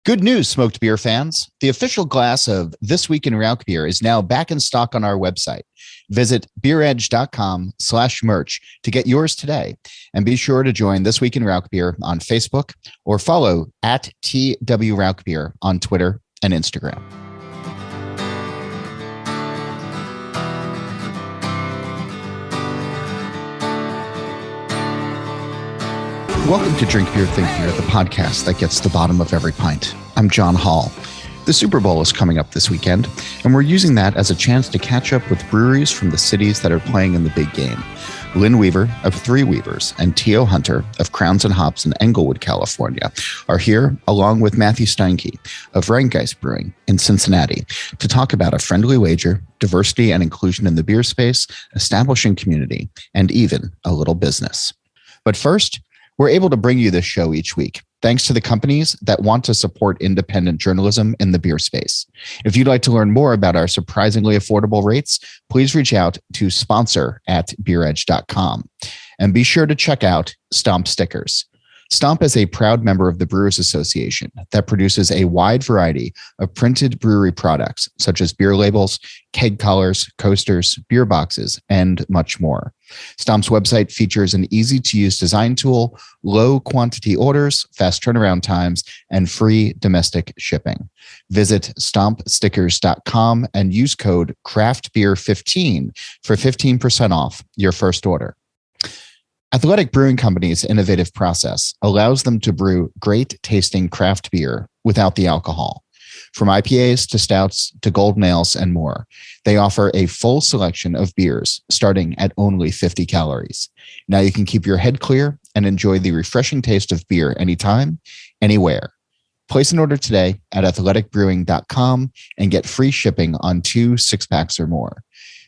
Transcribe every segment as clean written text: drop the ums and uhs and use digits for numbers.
Good news, smoked beer fans. The official glass of This Week in Rauch Beer is now back in stock on our website. Visit beeredge.com/merch to get yours today. And be sure to join This Week in Rauch Beer on Facebook or follow at TW Rauch Beer on Twitter and Instagram. Welcome to Drink Beer, Think Beer, the podcast that gets to the bottom of every pint. I'm John Hall. The Super Bowl is coming up this weekend, and we're using that as a chance to catch up with breweries from the cities that are playing in the big game. Lynn Weaver of Three Weavers and T.O. Hunter of Crowns and Hops in Inglewood, California, are here along with Matthew Steinke of Rhinegeist Brewing in Cincinnati to talk about a friendly wager, diversity and inclusion in the beer space, establishing community, and even a little business. But first, we're able to bring you this show each week, thanks to the companies that want to support independent journalism in the beer space. If you'd like to learn more about our surprisingly affordable rates, please reach out to sponsor@beeredge.com. And be sure to check out Stomp Stickers. Stomp is a proud member of the Brewers Association that produces a wide variety of printed brewery products, such as beer labels, keg collars, coasters, beer boxes, and much more. Stomp's website features an easy-to-use design tool, low quantity orders, fast turnaround times, and free domestic shipping. Visit stompstickers.com and use code CRAFTBEER15 for 15% off your first order. Athletic Brewing Company's innovative process allows them to brew great tasting craft beer without the alcohol. From IPAs to stouts to golden ales and more, they offer a full selection of beers starting at only 50 calories. Now you can keep your head clear and enjoy the refreshing taste of beer anytime, anywhere. Place an order today at athleticbrewing.com and get free shipping on 2 6-packs or more.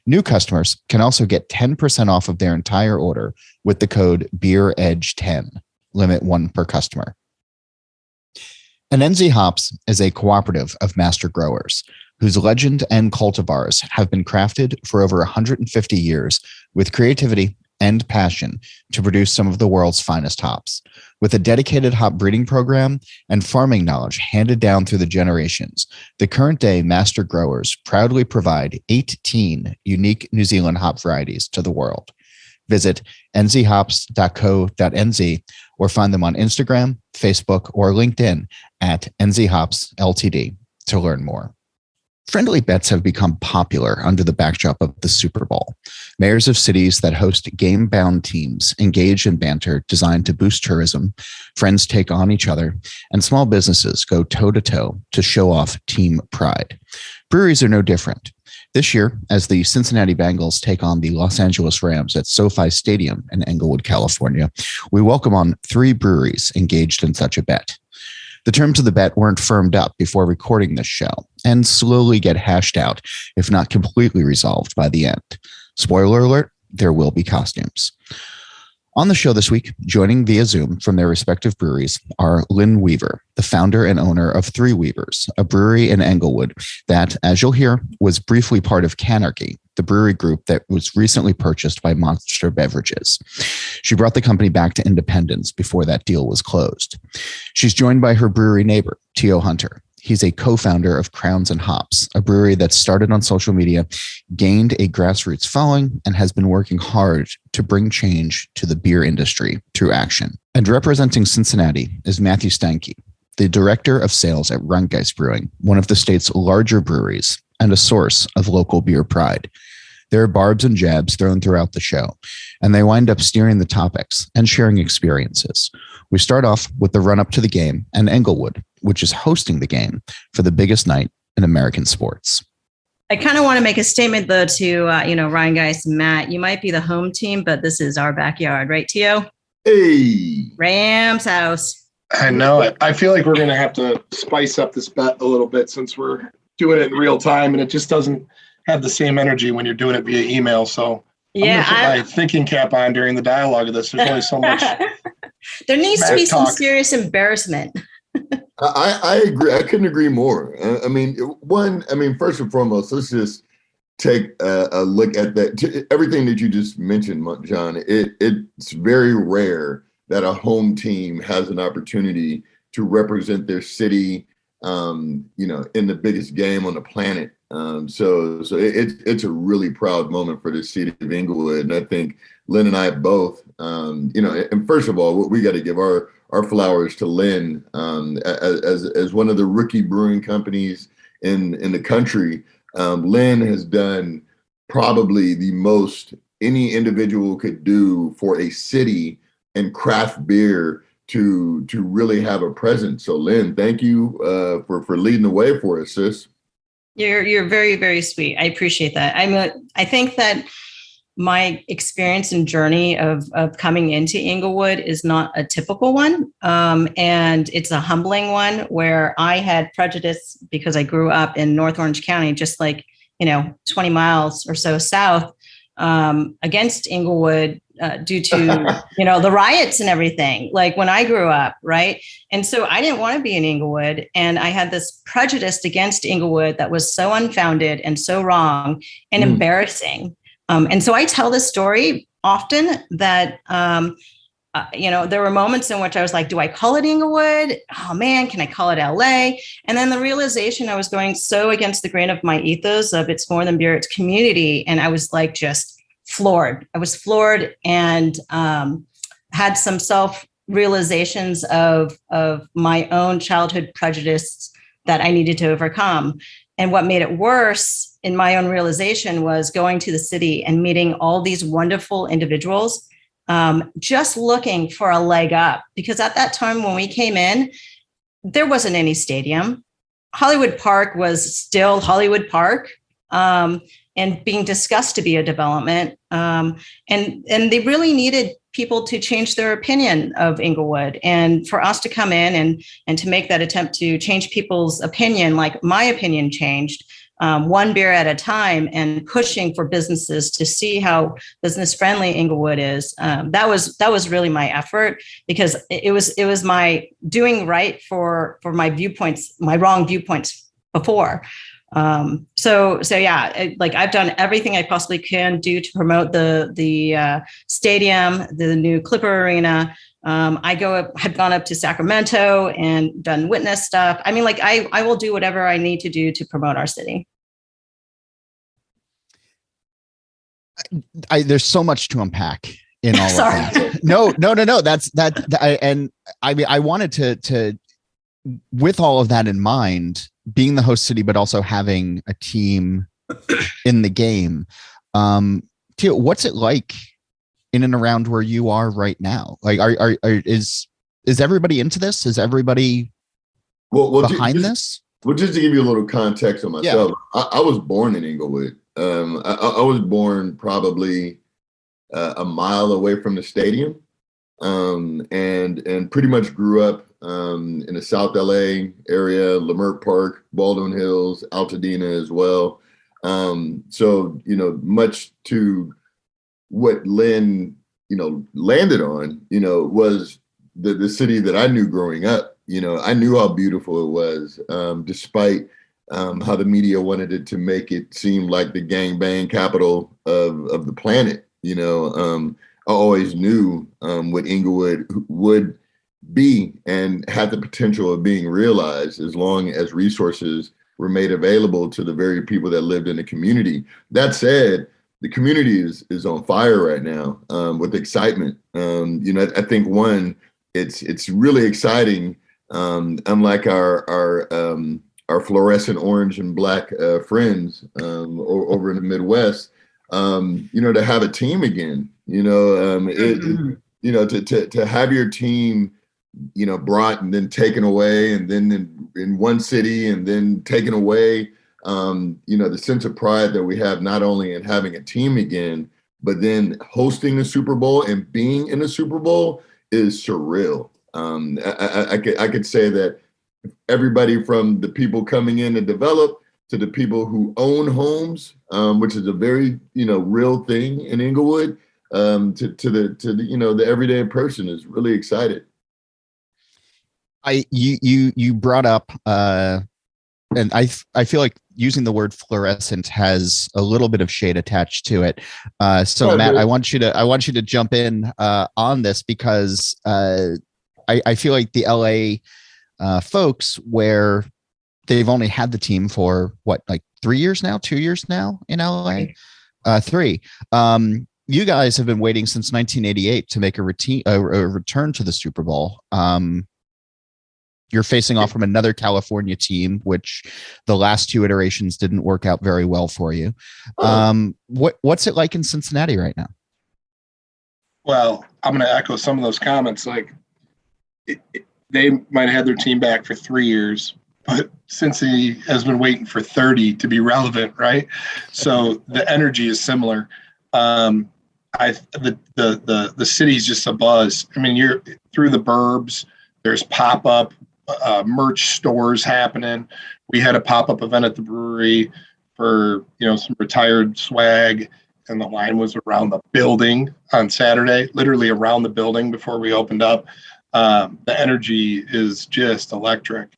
New customers can also get 10% off of their entire order with the code BEEREDGE10, limit 1 per customer. And NZ Hops is a cooperative of master growers whose legend and cultivars have been crafted for over 150 years with creativity and passion to produce some of the world's finest hops. With a dedicated hop breeding program and farming knowledge handed down through the generations, the current day master growers proudly provide 18 unique New Zealand hop varieties to the world. Visit nzhops.co.nz or find them on Instagram, Facebook, or LinkedIn at NZHops Ltd to learn more. Friendly bets have become popular under the backdrop of the Super Bowl. Mayors of cities that host game-bound teams engage in banter designed to boost tourism, friends take on each other, and small businesses go toe-to-toe to show off team pride. Breweries are no different. This year, as the Cincinnati Bengals take on the Los Angeles Rams at SoFi Stadium in Inglewood, California, we welcome on 3 breweries engaged in such a bet. The terms of the bet weren't firmed up before recording this show and slowly get hashed out, if not completely resolved by the end. Spoiler alert, there will be costumes. On the show this week, joining via Zoom from their respective breweries are Lynn Weaver, the founder and owner of Three Weavers, a brewery in Inglewood that, as you'll hear, was briefly part of Canarchy, the brewery group that was recently purchased by Monster Beverages. She brought the company back to independence before that deal was closed. She's joined by her brewery neighbor, T.O. Hunter. He's a co-founder of Crowns and Hops, a brewery that started on social media, gained a grassroots following, and has been working hard to bring change to the beer industry through action. And representing Cincinnati is Matthew Steinke, the director of sales at Rhinegeist Brewing, one of the state's larger breweries and a source of local beer pride. There are barbs and jabs thrown throughout the show, and they wind up steering the topics and sharing experiences. We start off with the run-up to the game and Inglewood, which is hosting the game for the biggest night in American sports. I kind of want to make a statement, though, to, Rhinegeist, Matt, you might be the home team, but this is our backyard, right, Tio? Hey. Rams house. I know it. I feel like we're going to have to spice up this bet a little bit since we're doing it in real time, and it just doesn't have the same energy when you're doing it via email. So yeah, I'm going to put my thinking cap on during the dialogue of this. There's only so much. There needs to be some serious embarrassment. I agree. I couldn't agree more. First and foremost, let's just take a look at that. Everything that you just mentioned, John, it's very rare that a home team has an opportunity to represent their city in the biggest game on the planet. It's a really proud moment for the city of Inglewood. And I think Lynn and I both, and first of all, we got to give our flowers to Lynn as one of the rookie brewing companies in the country. Lynn has done probably the most any individual could do for a city and craft beer to really have a presence. So Lynn, thank you for leading the way for us, sis. You're very, very sweet. I appreciate that. I think that my experience and journey of coming into Inglewood is not a typical one. And it's a humbling one where I had prejudice because I grew up in North Orange County, just like, 20 miles or so south, against Inglewood due to, the riots and everything, like when I grew up. Right. And so I didn't want to be in Inglewood. And I had this prejudice against Inglewood that was so unfounded and so wrong and embarrassing. And so I tell this story often that, there were moments in which I was like, do I call it Inglewood? Oh man, can I call it LA? And then the realization I was going so against the grain of my ethos of it's more than beer, it's community. And I was like, just floored. I was floored and had some self-realizations of my own childhood prejudice that I needed to overcome. And what made it worse in my own realization was going to the city and meeting all these wonderful individuals, just looking for a leg up. Because at that time when we came in, there wasn't any stadium. Hollywood Park was still Hollywood Park, and being discussed to be a development. And they really needed people to change their opinion of Inglewood. And for us to come in and to make that attempt to change people's opinion, like my opinion changed, one beer at a time, and pushing for businesses to see how business friendly Inglewood is. That was really my effort, because it was my doing right for my viewpoints, my wrong viewpoints before. So yeah, like I've done everything I possibly can do to promote the stadium, the new Clipper Arena. I've gone up to Sacramento and done witness stuff. I mean, like I will do whatever I need to do to promote our city. There's so much to unpack in all Sorry. of that. No. I wanted to, with all of that in mind, being the host city, but also having a team in the game. Tia, what's it like in and around where you are right now? Like, is everybody into this? Is everybody behind this? Well, just to give you a little context on myself, I was born in Inglewood. I was born probably a mile away from the stadium, and pretty much grew up in the South LA area, Leimert Park, Baldwin Hills, Altadena as well. So, much to what Lynn, landed on, was the city that I knew growing up. I knew how beautiful it was, despite how the media wanted it to make it seem like the gangbang capital of the planet. I always knew what Inglewood would be and had the potential of being realized as long as resources were made available to the very people that lived in the community. That said, the community is on fire right now with excitement. I think it's really exciting. Unlike our fluorescent orange and black friends over in the Midwest, to have a team again. To have your team, brought and then taken away, and then in one city and then taken away. The sense of pride that we have not only in having a team again, but then hosting the Super Bowl and being in the Super Bowl is surreal. I could say that everybody from the people coming in to develop to the people who own homes, which is a very real thing in Inglewood, to the everyday person is really excited. You brought up and I feel like using the word fluorescent has a little bit of shade attached to it. So Matt, I want you to jump in on this, because I feel like the LA folks, where they've only had the team for what, like 3 years now, 2 years now in LA? Three. You guys have been waiting since 1988 to make a return to the Super Bowl. You're facing off from another California team, which the last two iterations didn't work out very well for you. What's it like in Cincinnati right now? Well, I'm going to echo some of those comments. Like, they might have had their team back for 3 years, but Cincy has been waiting for 30 to be relevant, right? So the energy is similar. The city's just a buzz. I mean, you're through the burbs. There's pop-up merch stores happening. We had a pop-up event at the brewery for some retired swag, and the line was around the building on Saturday, literally around the building before we opened up. The energy is just electric,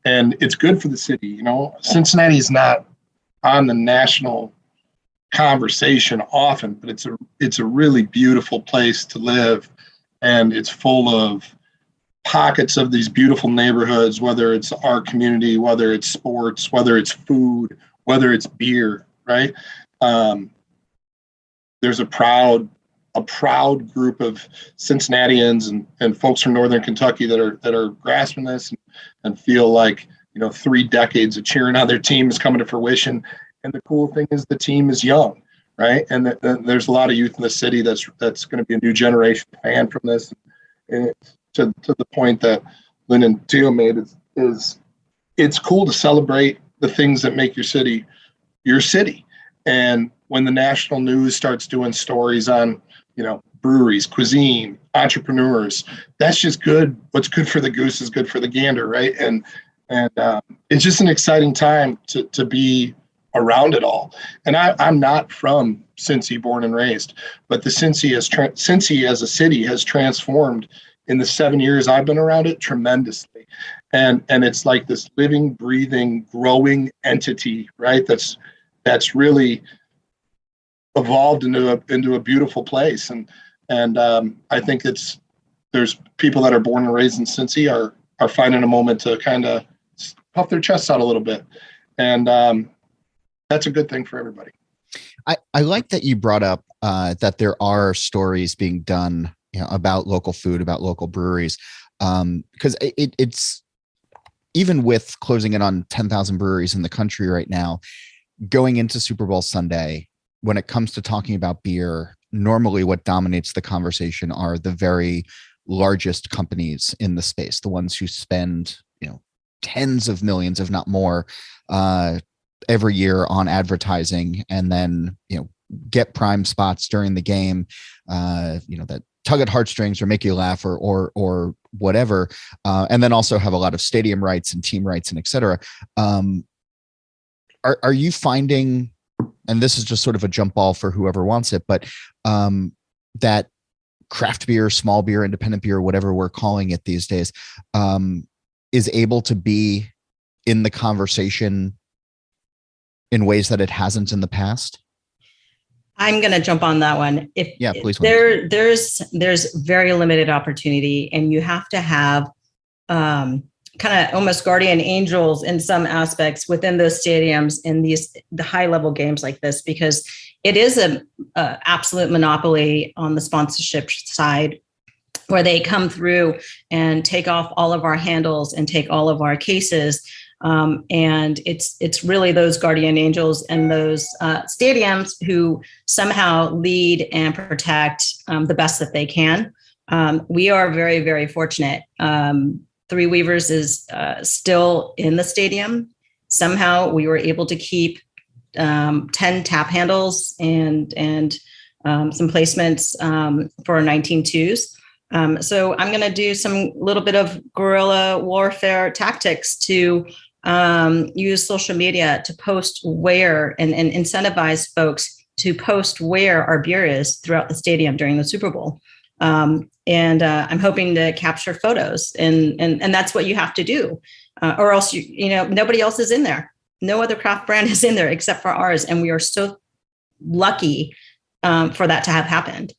and it's good for the city. Cincinnati is not on the national conversation often, but it's a really beautiful place to live, and it's full of pockets of these beautiful neighborhoods, whether it's our community, whether it's sports, whether it's food, whether it's beer, right? There's a proud group of Cincinnatians and folks from Northern Kentucky that are grasping this and feel like 3 decades of cheering on their team is coming to fruition. And the cool thing is the team is young, right? And there's a lot of youth in the city that's going to be a new generation fan from this. And to the point that Lynn and Tio made is it's cool to celebrate the things that make your city your city. And when the national news starts doing stories on, breweries, cuisine, entrepreneurs, that's just good. What's good for the goose is good for the gander, right? And it's just an exciting time to be around it all. And I'm not from Cincy, born and raised, but the Cincy as a city has transformed in the 7 years I've been around it tremendously. And it's like this living, breathing, growing entity, right? That's really evolved into a beautiful place. And I think there's people that are born and raised in Cincy are finding a moment to kind of puff their chests out a little bit. And that's a good thing for everybody. I like that you brought up that there are stories being done about local food, about local breweries, because it's even with closing in on 10,000 breweries in the country right now, going into Super Bowl Sunday, when it comes to talking about beer, normally what dominates the conversation are the very largest companies in the space, the ones who spend tens of millions, if not more, every year on advertising, and then get prime spots during the game, that tug at heartstrings or make you laugh or whatever, and then also have a lot of stadium rights and team rights and et cetera. Are you finding, and this is just sort of a jump ball for whoever wants it, but that craft beer, small beer, independent beer, whatever we're calling it these days, is able to be in the conversation in ways that it hasn't in the past? I'm going to jump on that one. Please. There's very limited opportunity, and you have to have kind of almost guardian angels in some aspects within those stadiums in the high level games like this, because it is a absolute monopoly on the sponsorship side, where they come through and take off all of our handles and take all of our cases. And it's really those guardian angels and those stadiums who somehow lead and protect the best that they can. We are very, very fortunate. Three Weavers is still in the stadium. Somehow we were able to keep 10 tap handles and some placements for 19-2s. So I'm going to do some little bit of guerrilla warfare tactics to use social media to post where and incentivize folks to post where our beer is throughout the stadium during the Super Bowl. And I'm hoping to capture photos, and that's what you have to do, or else nobody else is in there. No other craft brand is in there except for ours, and we are so lucky for that to have happened.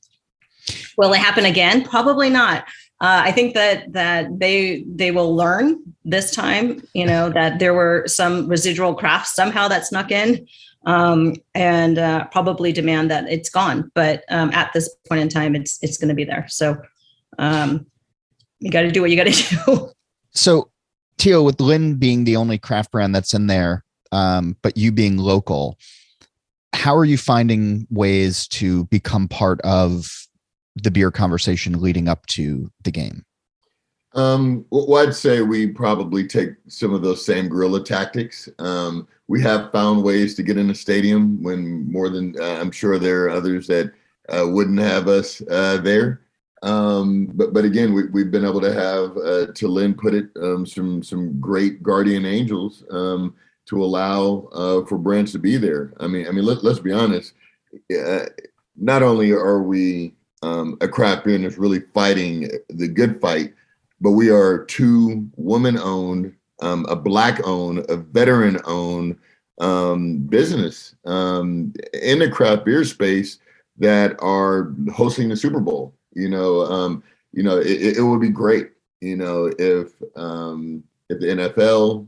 Will it happen again? Probably not. I think that they will learn this time, that there were some residual crafts somehow that snuck in, and probably demand that it's gone. But at this point in time, it's going to be there. So you got to do what you got to do. So, Tio, with Lynn being the only craft brand that's in there, but you being local, how are you finding ways to become part of the beer conversation leading up to the game? Well, I'd say we probably take some of those same guerrilla tactics. We have found ways to get in the stadium when more than I'm sure there are others that wouldn't have us there. But again, we've been able to have, to Lynn put it, some great guardian angels to allow for brands to be there. I mean, let's be honest. Not only are we a craft beer that's really fighting the good fight, but we are two woman-owned, a Black-owned, a veteran-owned business in the craft beer space that are hosting the Super Bowl. It would be great, if the NFL,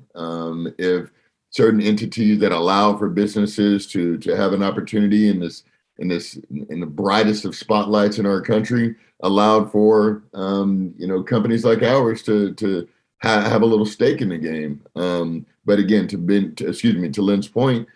if certain entities that allow for businesses to have an opportunity in the brightest of spotlights in our country, allowed for companies like ours to have a little stake in the game. But again, to Lynn's point,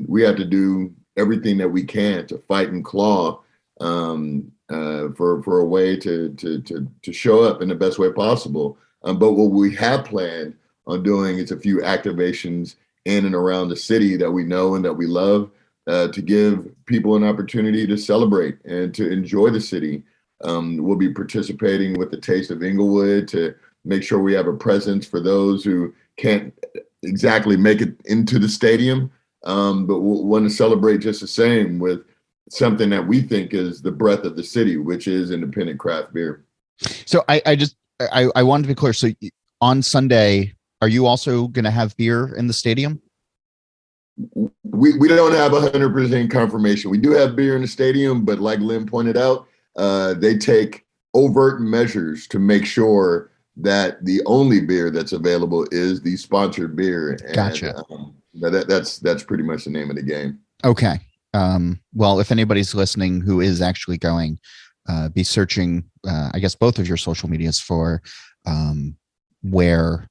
we have to do everything that we can to fight and claw for a way to show up in the best way possible. But what we have planned on doing is a few activations in and around the city that we know and that we love, to give people an opportunity to celebrate and to enjoy the city. We'll be participating with the Taste of Inglewood to make sure we have a presence for those who can't exactly make it into the stadium, but we'll want to celebrate just the same with something that we think is the breath of the city, which is independent craft beer. So I wanted to be clear. So on Sunday, are you also going to have beer in the stadium? We don't have 100% confirmation. We do have beer in the stadium, but like Lynn pointed out, they take overt measures to make sure that the only beer that's available is the sponsored beer. And, gotcha. That's pretty much the name of the game. Okay. Well, if anybody's listening who is actually going, be searching, I guess, both of your social medias for where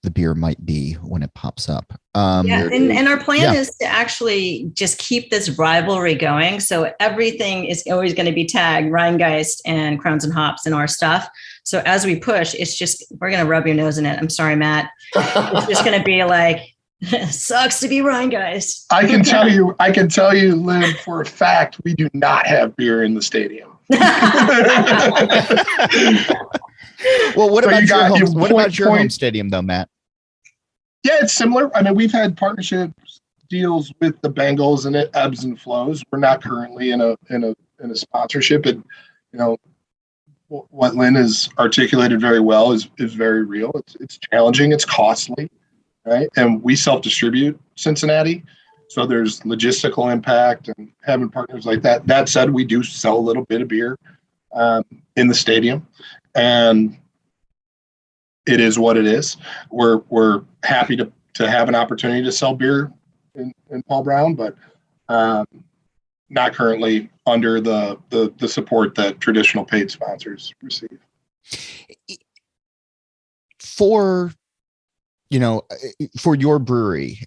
the beer might be when it pops up. And our plan is to actually just keep this rivalry going. So everything is always going to be tagged Rhinegeist and Crowns and Hops in our stuff. So as we push, it's just, we're going to rub your nose in it. I'm sorry, Matt. It's just going to be like, sucks to be Rhinegeist. I can tell you, Lynn, for a fact, we do not have beer in the stadium. Well, what about your home stadium, though, Matt? Yeah, it's similar. I mean, we've had partnership deals with the Bengals, and it ebbs and flows. We're not currently in a sponsorship. And what Lynn has articulated very well is very real. It's challenging. It's costly, right? And we self-distribute Cincinnati, so there's logistical impact and having partners like that. That said, we do sell a little bit of beer in the stadium, and it is what it is. We're happy to have an opportunity to sell beer in Paul Brown, but not currently under the support that traditional paid sponsors receive. For your brewery,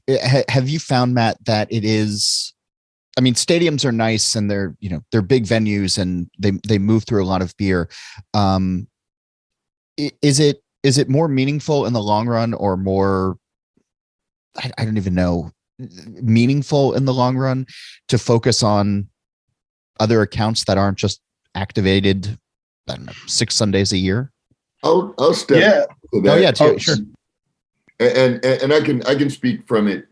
have you found, Matt, that it is, I mean, stadiums are nice and they're big venues and they move through a lot of beer. Is it more meaningful in the long run, or more, I don't even know, meaningful in the long run to focus on other accounts that aren't just activated, I don't know, 6 Sundays a year? I'll step. To that. Sure. And I can speak from it,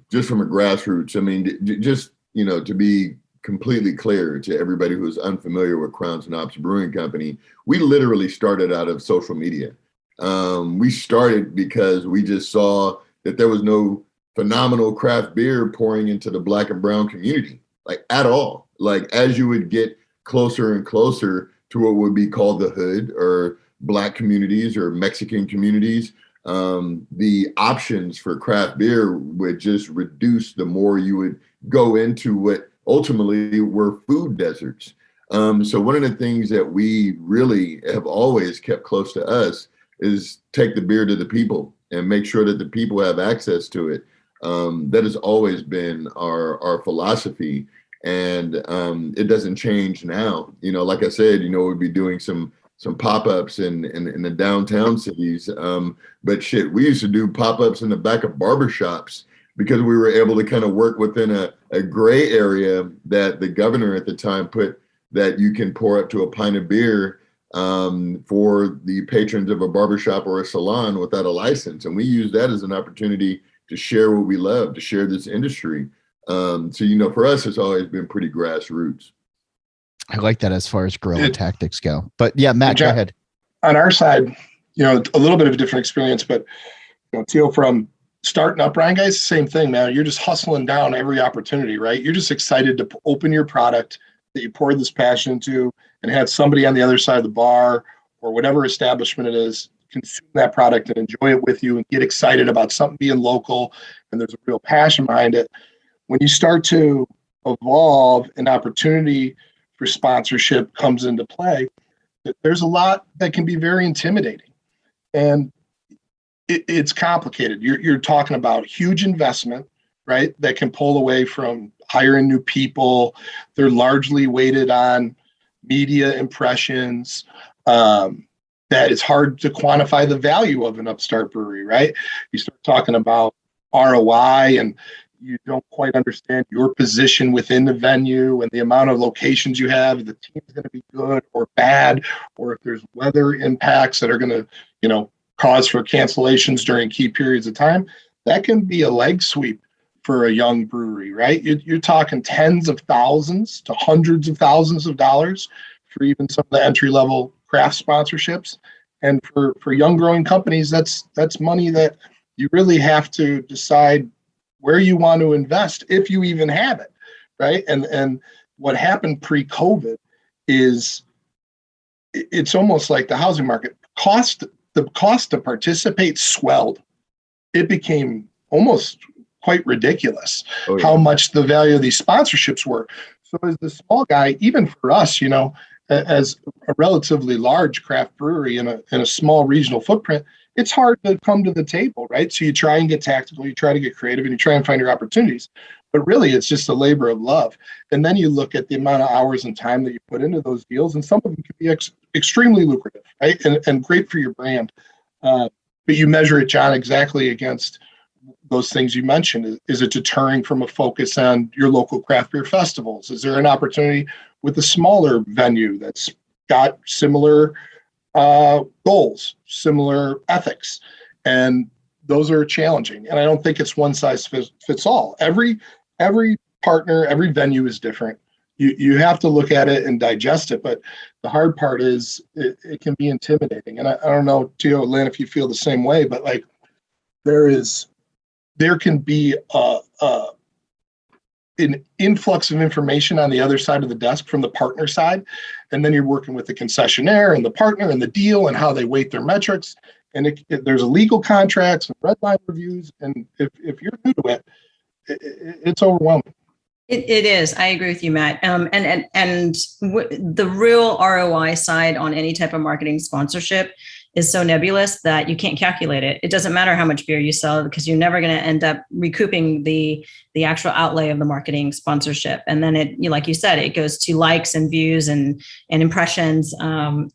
just from a grassroots. I mean, just, to be completely clear to everybody who's unfamiliar with Crowns and Hops Brewing Company, we literally started out of social media. We started because we just saw that there was no phenomenal craft beer pouring into the Black and brown community, like at all. Like as you would get closer and closer to what would be called the hood or Black communities or Mexican communities, the options for craft beer would just reduce the more you would go into what ultimately were food deserts. So one of the things that we really have always kept close to us is take the beer to the people and make sure that the people have access to it. That has always been our philosophy, and it doesn't change now. Like I said, we'll be doing some pop-ups in the downtown cities. But shit, we used to do pop-ups in the back of barbershops because we were able to kind of work within a gray area that the governor at the time put, that you can pour up to a pint of beer for the patrons of a barbershop or a salon without a license. And we use that as an opportunity to share what we love, to share this industry. So, for us, it's always been pretty grassroots. I like that as far as guerrilla tactics go. But yeah, Matt, John, go ahead. On our side, a little bit of a different experience, but Teal, from starting up Rhinegeist, same thing, man. You're just hustling down every opportunity, right? You're just excited to open your product that you poured this passion into and have somebody on the other side of the bar or whatever establishment it is consume that product and enjoy it with you and get excited about something being local, and there's a real passion behind it. When you start to evolve, an opportunity for sponsorship comes into play. There's a lot that can be very intimidating, and it's complicated. You're talking about huge investment, right? That can pull away from hiring new people. They're largely weighted on media impressions. That it's hard to quantify the value of an upstart brewery, right? You start talking about ROI and you don't quite understand your position within the venue and the amount of locations you have. The team's going to be good or bad, or if there's weather impacts that are going to, cause for cancellations during key periods of time. That can be a leg sweep for a young brewery, right? You're talking tens of thousands to hundreds of thousands of dollars for even some of the entry-level craft sponsorships. And for young growing companies, that's money that you really have to decide where you want to invest, if you even have it, right? And what happened pre-COVID is it's almost like the housing market. The cost to participate swelled. It became almost quite ridiculous how much the value of these sponsorships were. So as the small guy, even for us, as a relatively large craft brewery in a small regional footprint, it's hard to come to the table, right? So you try and get tactical, you try to get creative, and you try and find your opportunities. But really, it's just a labor of love. And then you look at the amount of hours and time that you put into those deals, and some of them can be extremely lucrative, right? And great for your brand. But you measure it, John, exactly against those things you mentioned. Is it deterring from a focus on your local craft beer festivals? Is there an opportunity with a smaller venue that's got similar goals, similar ethics? And those are challenging. And I don't think it's one size fits all. Every partner, every venue is different. You have to look at it and digest it. But the hard part is it can be intimidating. And I don't know, Tio, Lynn, if you feel the same way, but like there can be an influx of information on the other side of the desk from the partner side. And then you're working with the concessionaire and the partner and the deal and how they weight their metrics. And there's illegal contracts and red line reviews. And if you're new to it, it's overwhelming. It is. I agree with you, Matt. The real ROI side on any type of marketing sponsorship is so nebulous that you can't calculate it. It doesn't matter how much beer you sell because you're never going to end up recouping the actual outlay of the marketing sponsorship. And then like you said, it goes to likes and views and impressions. And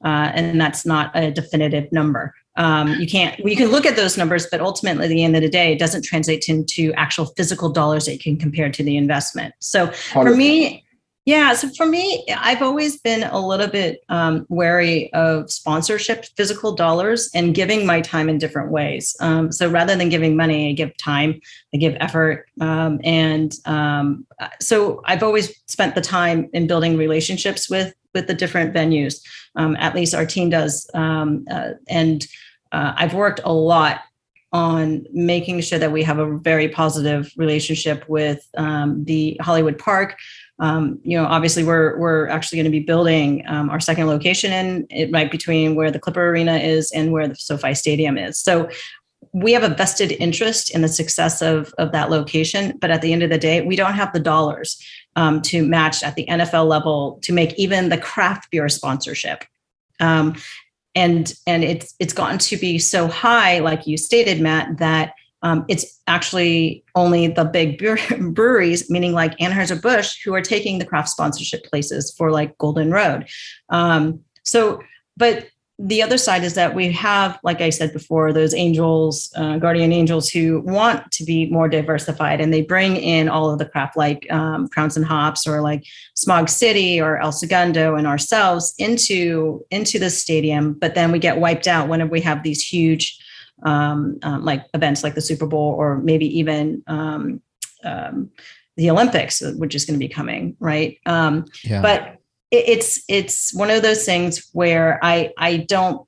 that's not a definitive number. You can look at those numbers, but ultimately at the end of the day, it doesn't translate into actual physical dollars that you can compare to the investment. So 100%. For me, I've always been a little bit wary of sponsorship, physical dollars, and giving my time in different ways. So rather than giving money, I give time, I give effort. So I've always spent the time in building relationships with the different venues. At least our team does. I've worked a lot on making sure that we have a very positive relationship with the Hollywood Park. Obviously we're actually going to be building our second location right between where the Clipper Arena is and where the SoFi Stadium is. So we have a vested interest in the success of that location, but at the end of the day, we don't have the dollars to match at the NFL level to make even the craft beer sponsorship. And it's gotten to be so high, like you stated, Matt, that it's actually only the big breweries, meaning like Anheuser-Busch, who are taking the craft sponsorship places for like Golden Road. But the other side is that we have, like I said before, those angels, guardian angels who want to be more diversified, and they bring in all of the craft like Crowns and Hops or like Smog City or El Segundo and ourselves into the stadium. But then we get wiped out whenever we have these huge like events like the Super Bowl or maybe even the Olympics, which is going to be coming, right? But it's one of those things where I don't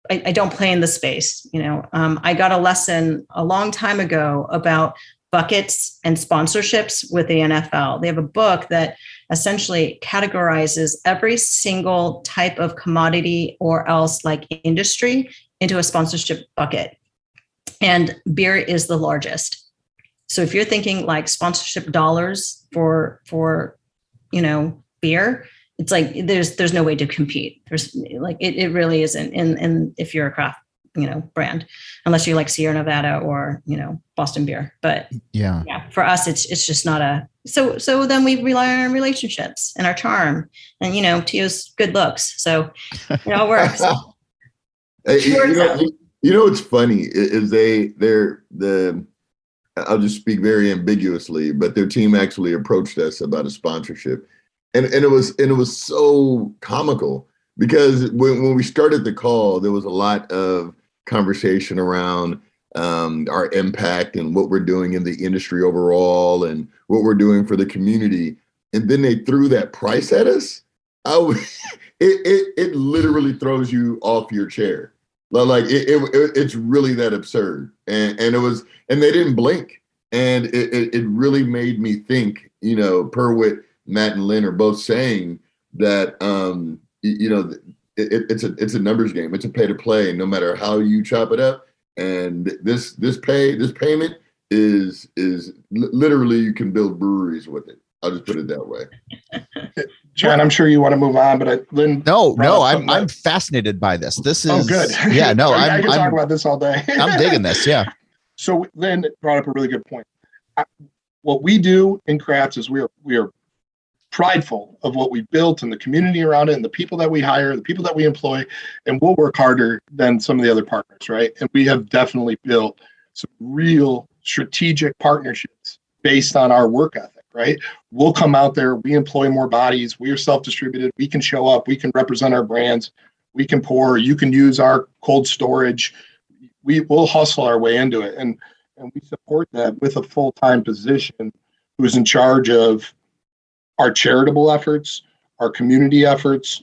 play in the space. I got a lesson a long time ago about buckets and sponsorships with the NFL. They have a book that essentially categorizes every single type of commodity or else like industry into a sponsorship bucket. And beer is the largest. So if you're thinking like sponsorship dollars for beer, it's like there's no way to compete. There's like it really isn't. And if you're a craft brand, unless you like Sierra Nevada or Boston beer. But yeah, for us it's just not a. So then we rely on our relationships and our charm and Tio's good looks. So it works. What's funny is I'll just speak very ambiguously, but their team actually approached us about a sponsorship. And it was so comical because when we started the call, there was a lot of conversation around our impact and what we're doing in the industry overall and what we're doing for the community. And then they threw that price at us. It literally throws you off your chair. Like it's really that absurd. And they didn't blink. And it really made me think, per what Matt and Lynn are both saying, that it's a numbers game. It's a pay to play, no matter how you chop it up. And this payment is literally, you can build breweries with it. I'll just put it that way. John, I'm sure you want to move on, but Lynn. No, I'm fascinated by this. This is good. Yeah, no, I can talk about this all day. I'm digging this. Yeah. So Lynn brought up a really good point. What we do in crafts is we are prideful of what we built and the community around it and the people that we hire, the people that we employ, and we'll work harder than some of the other partners, right? And we have definitely built some real strategic partnerships based on our work ethic, right? We'll come out there, we employ more bodies, we are self-distributed, we can show up, we can represent our brands, we can pour, you can use our cold storage, we'll hustle our way into it. And we support that with a full-time position who's in charge of our charitable efforts, our community efforts,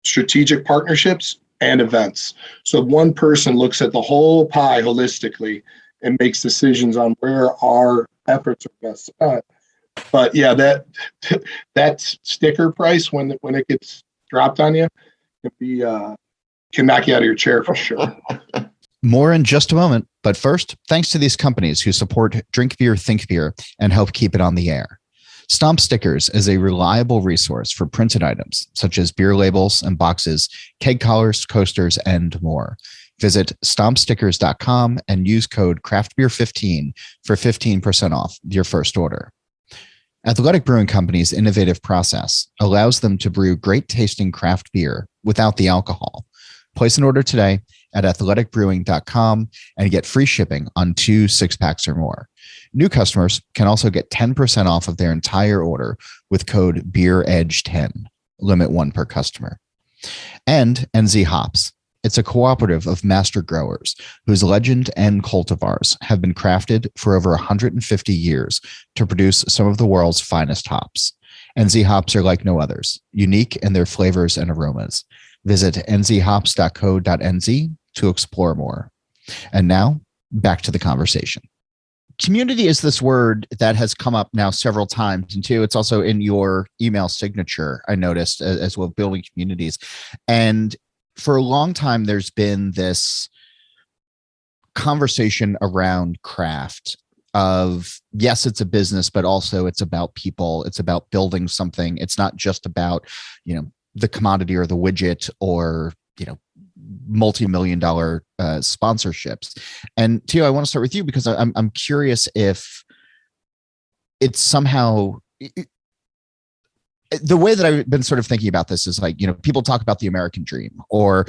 strategic partnerships, and events. So one person looks at the whole pie holistically and makes decisions on where our efforts are best spent. But yeah, that sticker price when it gets dropped on you can knock you out of your chair for sure. More in just a moment, but first, thanks to these companies who support Drink Beer, Think Beer, and help keep it on the air. Stomp Stickers is a reliable resource for printed items such as beer labels and boxes, keg collars, coasters, and more. Visit stompstickers.com and use code CraftBeer15 for 15% off your first order. Athletic Brewing Company's innovative process allows them to brew great tasting craft beer without the alcohol. Place an order today at athleticbrewing.com and get free shipping on 2 6-packs or more. New customers can also get 10% off of their entire order with code BeerEdge10, limit 1 per customer. And NZ Hops. It's a cooperative of master growers whose legend and cultivars have been crafted for over 150 years to produce some of the world's finest hops. NZ Hops are like no others, unique in their flavors and aromas. Visit nzhops.co.nz to explore more. And now, back to the conversation. community is this word that has come up now several times, and two, it's also in your email signature, I noticed, as well, building communities. And for a long time, there's been this conversation around craft of, yes, it's a business, but also it's about people. It's about building something. It's not just about, the commodity or the widget or, multi-million-dollar sponsorships. And Tio, I want to start with you because I'm curious if it's somehow the way that I've been sort of thinking about this is like, people talk about the American dream or,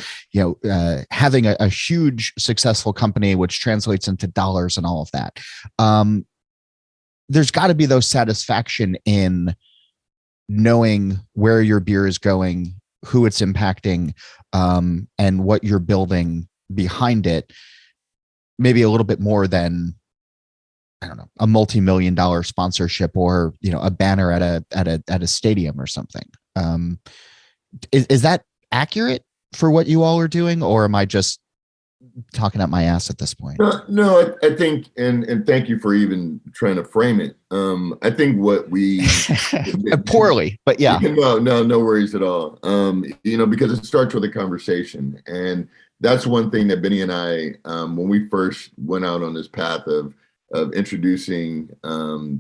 having a huge successful company, which translates into dollars and all of that. There's got to be those satisfaction in knowing where your beer is going, who it's impacting, and what you're building behind it, maybe a little bit more than, I don't know, a multi-million-dollar sponsorship or, a banner at a stadium or something. Is that accurate for what you all are doing, or am I just talking out my ass at this point? No, I think, and thank you for even trying to frame it. I think what we poorly, but yeah. No worries at all. Because it starts with a conversation, and that's one thing that Benny and I, when we first went out on this path of introducing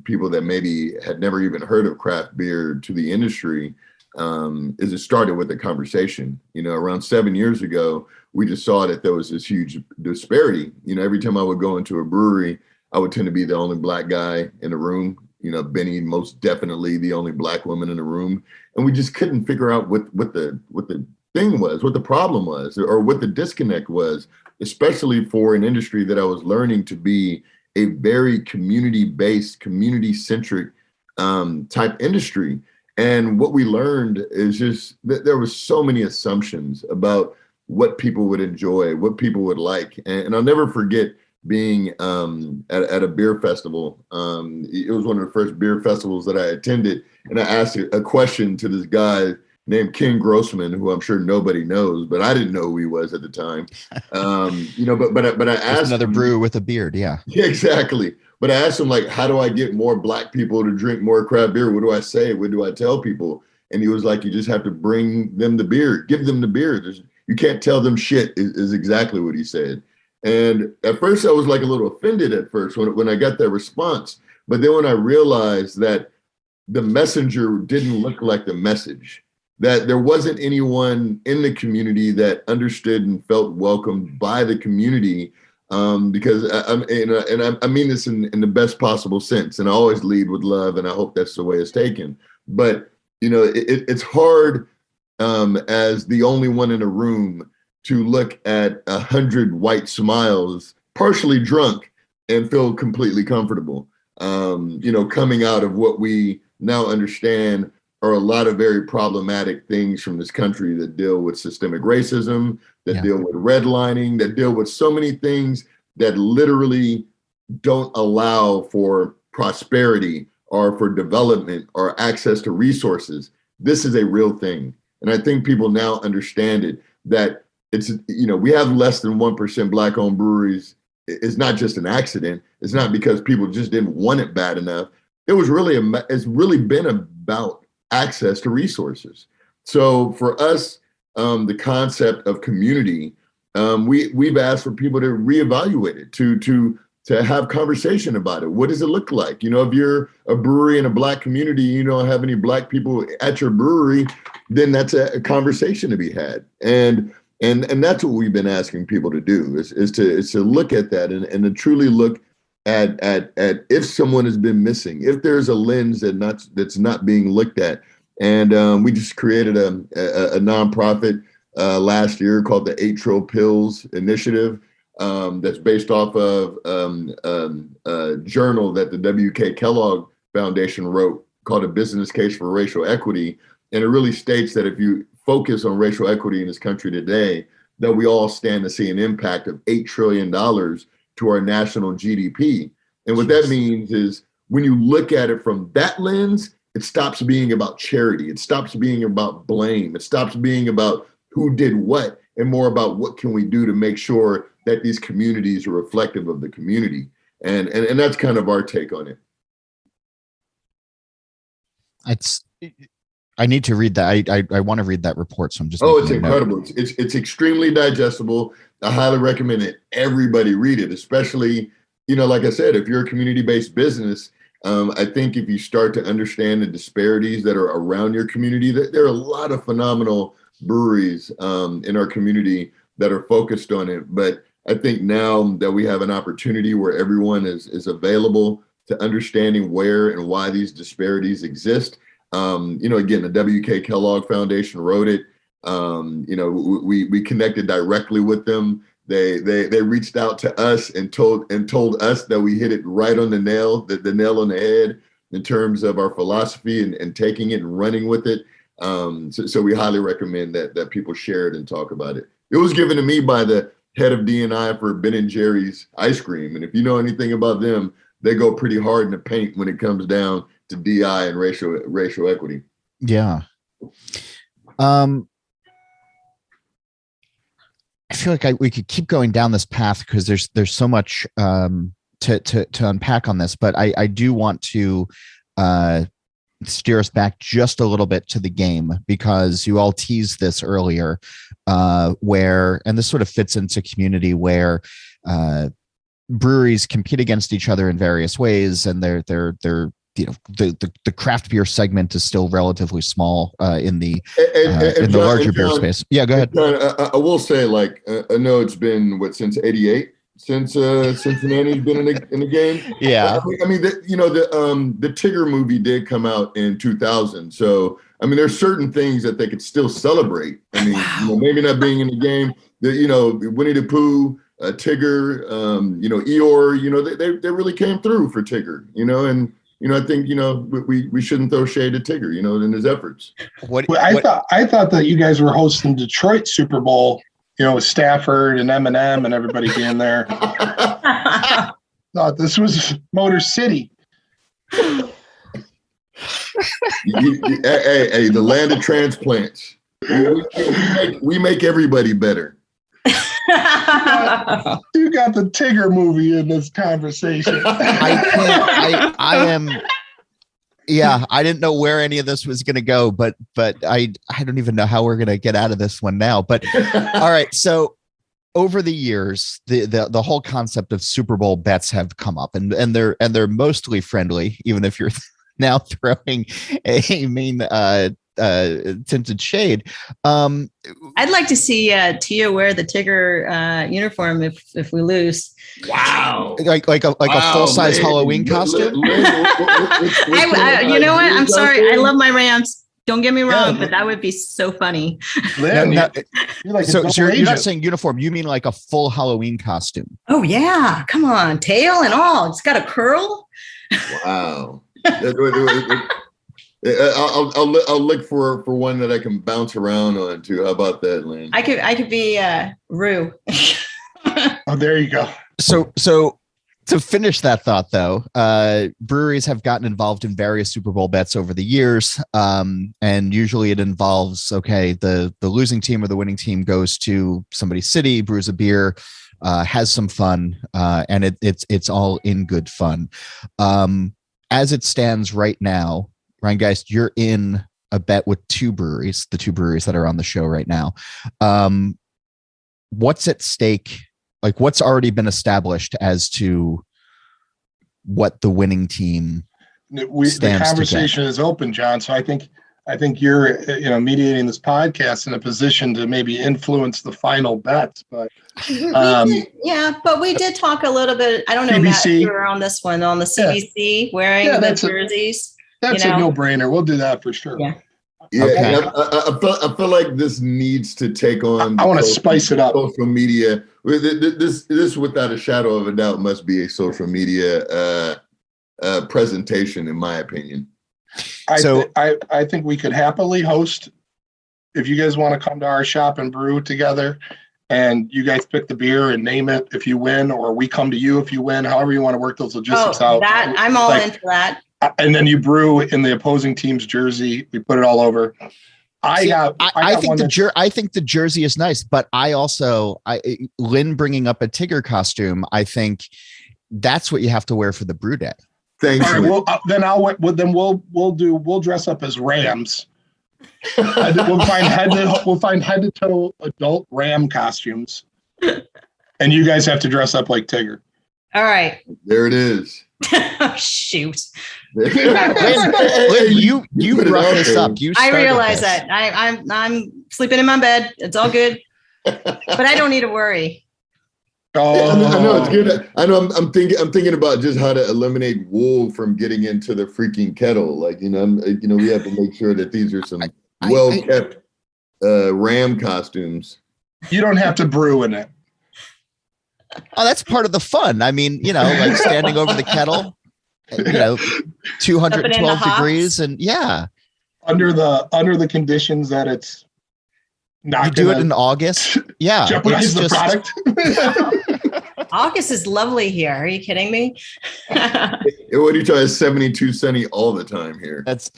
people that maybe had never even heard of craft beer to the industry, is it started with a conversation. Around 7 years ago, we just saw that there was this huge disparity. Every time I would go into a brewery, I would tend to be the only Black guy in the room. Benny, most definitely the only Black woman in the room. And we just couldn't figure out what the thing was, what the problem was, or what the disconnect was, especially for an industry that I was learning to be a very community-based, community-centric type industry. And what we learned is just that there was so many assumptions about what people would enjoy, what people would like. And I'll never forget being at a beer festival. It was one of the first beer festivals that I attended. And I asked a question to this guy named Ken Grossman, who I'm sure nobody knows, but I didn't know who he was at the time. But I asked another brewer with a beard. Yeah, exactly. But I asked him, like, how do I get more Black people to drink more craft beer? What do I say? What do I tell people? And he was like, you just have to bring them the beer, give them the beer. You can't tell them shit is exactly what he said. And at first I was like a little offended at first when I got that response. But then when I realized that the messenger didn't look like the message, that there wasn't anyone in the community that understood and felt welcomed by the community, because I mean this in the best possible sense, and I always lead with love, and I hope that's the way it's taken. But it's hard as the only one in a room to look at 100 white smiles, partially drunk, and feel completely comfortable. Coming out of what we now understand are a lot of very problematic things from this country that deal with systemic racism, that deal with redlining, that deal with so many things that literally don't allow for prosperity or for development or access to resources. This is a real thing. And I think people now understand it, that it's, we have less than 1% Black-owned breweries. It's not just an accident. It's not because people just didn't want it bad enough. It's really been about access to resources. So for us, the concept of community, we've asked for people to reevaluate it, to have conversation about it. What does it look like? If you're a brewery in a Black community, you don't have any Black people at your brewery, then that's a conversation to be had. And that's what we've been asking people to do is to look at that and to truly look at if someone has been missing, if there's a lens that's not being looked at. And we just created a nonprofit last year called the 8 Trill Pills Initiative, that's based off of a journal that the W.K. Kellogg Foundation wrote called A Business Case for Racial Equity. And it really states that if you focus on racial equity in this country today, that we all stand to see an impact of $8 trillion to our national GDP. And what that means is when you look at it from that lens, it stops being about charity. It stops being about blame. It stops being about who did what, and more about what can we do to make sure that these communities are reflective of the community. And that's kind of our take on it. I need to read that. I want to read that report. So I'm just. Oh, it's incredible. It's extremely digestible. I highly recommend that everybody read it, especially, like I said, if you're a community-based business. I think if you start to understand the disparities that are around your community, that there are a lot of phenomenal breweries in our community that are focused on it. But I think now that we have an opportunity where everyone is available to understanding where and why these disparities exist. Again, the W.K. Kellogg Foundation wrote it. We connected directly with them. They reached out to us and told us that we hit it right on the nail on the head in terms of our philosophy and taking it and running with it. So we highly recommend that people share it and talk about it. It was given to me by the head of D&I for Ben & Jerry's ice cream. And if you know anything about them, they go pretty hard in the paint when it comes down to DI and racial equity. Yeah. I feel like we could keep going down this path because there's so much to unpack on this, but I do want to steer us back just a little bit to the game, because you all teased this earlier, and this sort of fits into community where breweries compete against each other in various ways, and they're the craft beer segment is still relatively small in the larger beer space. Yeah, go ahead. John, I will say, I know it's been since '88 since Cincinnati's been in the game. Yeah, I mean, the Tigger movie did come out in 2000, so I mean, there's certain things that they could still celebrate. I mean, maybe not being in the game. Winnie the Pooh, Tigger, Eeyore. They really came through for Tigger. And I think we shouldn't throw shade at Tigger, in his efforts. I thought that you guys were hosting Detroit Super Bowl, with Stafford and Eminem and everybody being there. Thought this was Motor City. Hey, the land of transplants. We make everybody better. You got the Tigger movie in this conversation. I didn't know where any of this was going to go, but I don't even know how we're going to get out of this one now. But all right, so over the years, the whole concept of Super Bowl bets have come up, and they're mostly friendly, even if you're now throwing a main tinted shade. I'd like to see Tia wear the Tigger uniform if we lose. Wow! Like a full size Halloween costume. You know what? I'm sorry. I love my Rams. Don't get me wrong, but that would be so funny. You're not saying uniform. You mean like a full Halloween costume? Oh yeah! Come on, tail and all. It's got a curl. Wow. I'll look for one that I can bounce around on too. How about that, Lynn? I could be Rue. Oh, there you go. So to finish that thought, though, breweries have gotten involved in various Super Bowl bets over the years, and usually it involves the losing team or the winning team goes to somebody's city, brews a beer, has some fun, and it's all in good fun. As it stands right now, Rhinegeist, you're in a bet with the two breweries that are on the show right now. What's at stake? Like, what's already been established as to what the winning team the conversation is open, John. So I think you're mediating this podcast in a position to maybe influence the final bets. But but we did talk a little bit. I don't know, Matt, if you were on this one on the CBC wearing the jerseys. That's a no-brainer. We'll do that for sure. Yeah. Yeah, okay. I feel like this needs to take on. I want to spice it up. Social media. This, without a shadow of a doubt, must be a social media presentation, in my opinion. I think we could happily host. If you guys want to come to our shop and brew together, and you guys pick the beer and name it if you win, or we come to you if you win. However you want to work those logistics out. I'm all into that. And then you brew in the opposing team's jersey. We put it all over. I think the jersey is nice, but Lynn bringing up a Tigger costume, I think That's what you have to wear for the brew day. Thanks. All right. We'll dress up as Rams. We'll find head to toe adult Ram costumes, and you guys have to dress up like Tigger. All right. There it is. Oh, shoot. Lynn, you brought this up. I realize that. I'm sleeping in my bed. It's all good, but I don't need to worry. Oh, I know it's good. I know. I'm thinking about just how to eliminate wool from getting into the freaking kettle. Like we have to make sure that these are some well kept Ram costumes. You don't have to brew in it. Oh, that's part of the fun. I mean, like standing over the kettle, 212 degrees, and under the conditions that it's not. You do it in August, jeopardize the product. August is lovely here. Are you kidding me? What do you try? 72 sunny all the time here. That's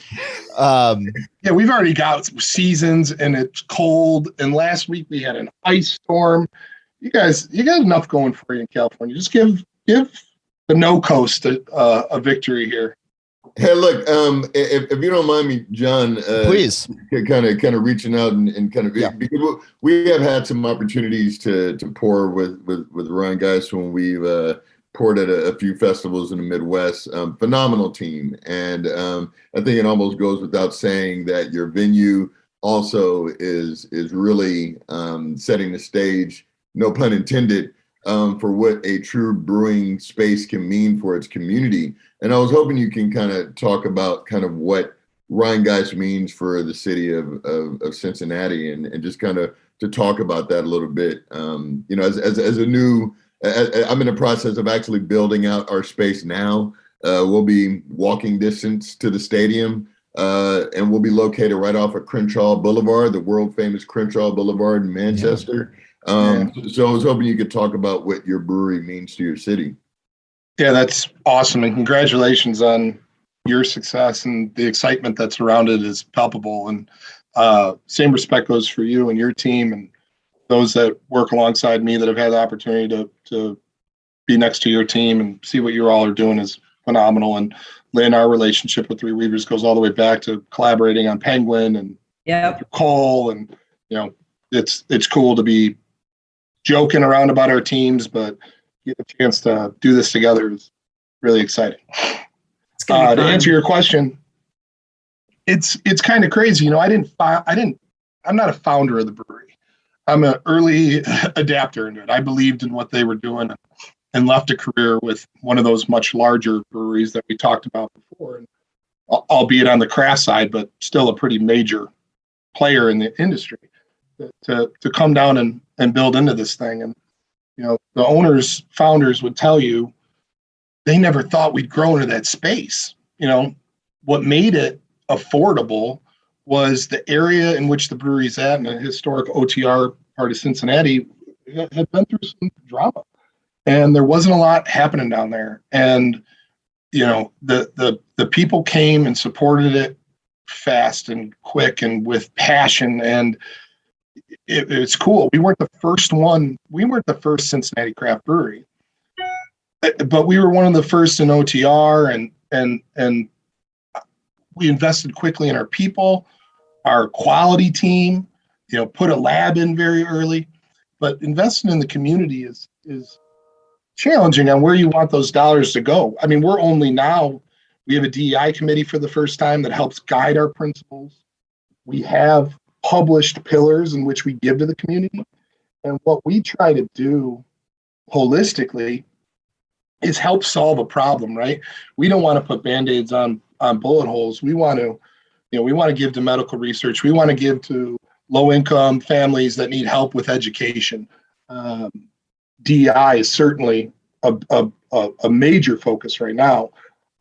we've already got seasons, and it's cold. And last week we had an ice storm. You got enough going for you in California. Just give the no coast a victory here. Hey, look, if you don't mind me, John, please, kind of reaching out and kind of because we have had some opportunities to pour with Rhinegeist when we've poured at a few festivals in the Midwest. Phenomenal team, and I think it almost goes without saying that your venue also is really setting the stage, no pun intended, for what a true brewing space can mean for its community. And I was hoping you can kind of talk about kind of what Rhinegeist means for the city of Cincinnati, and just kind of to talk about that a little bit. As a new, I'm in the process of actually building out our space now. We'll be walking distance to the stadium, and we'll be located right off of Crenshaw Boulevard, the world famous Crenshaw Boulevard in Manchester. So I was hoping you could talk about what your brewery means to your city. Yeah, that's awesome. And congratulations on your success, and the excitement that's around it is palpable. And same respect goes for you and your team and those that work alongside me that have had the opportunity to be next to your team and see what you all are doing is phenomenal. And Lynn, our relationship with Three Weavers goes all the way back to collaborating on Penguin and Cole. And, it's cool to be joking around about our teams, but get a chance to do this together is really exciting. To answer your question, it's kind of crazy. I'm not a founder of the brewery. I'm an early adapter into it. I believed in what they were doing and left a career with one of those much larger breweries that we talked about before, and albeit on the craft side, but still a pretty major player in the industry, to come down and build into this thing. And the founders would tell you they never thought we'd grow into that space. What made it affordable was the area in which the brewery's at, in a historic OTR part of Cincinnati, had been through some drama, and there wasn't a lot happening down there. And the people came and supported it fast and quick and with passion, and it's cool. We weren't the first one. We weren't the first Cincinnati craft brewery, but we were one of the first in OTR, and we invested quickly in our people, our quality team, put a lab in very early. But investing in the community is challenging on where you want those dollars to go. I mean, we have a DEI committee for the first time that helps guide our principles. We have published pillars in which we give to the community. And what we try to do holistically is help solve a problem, right? We don't want to put Band-Aids on bullet holes. We want to give to medical research. We want to give to low-income families that need help with education. DEI is certainly a major focus right now.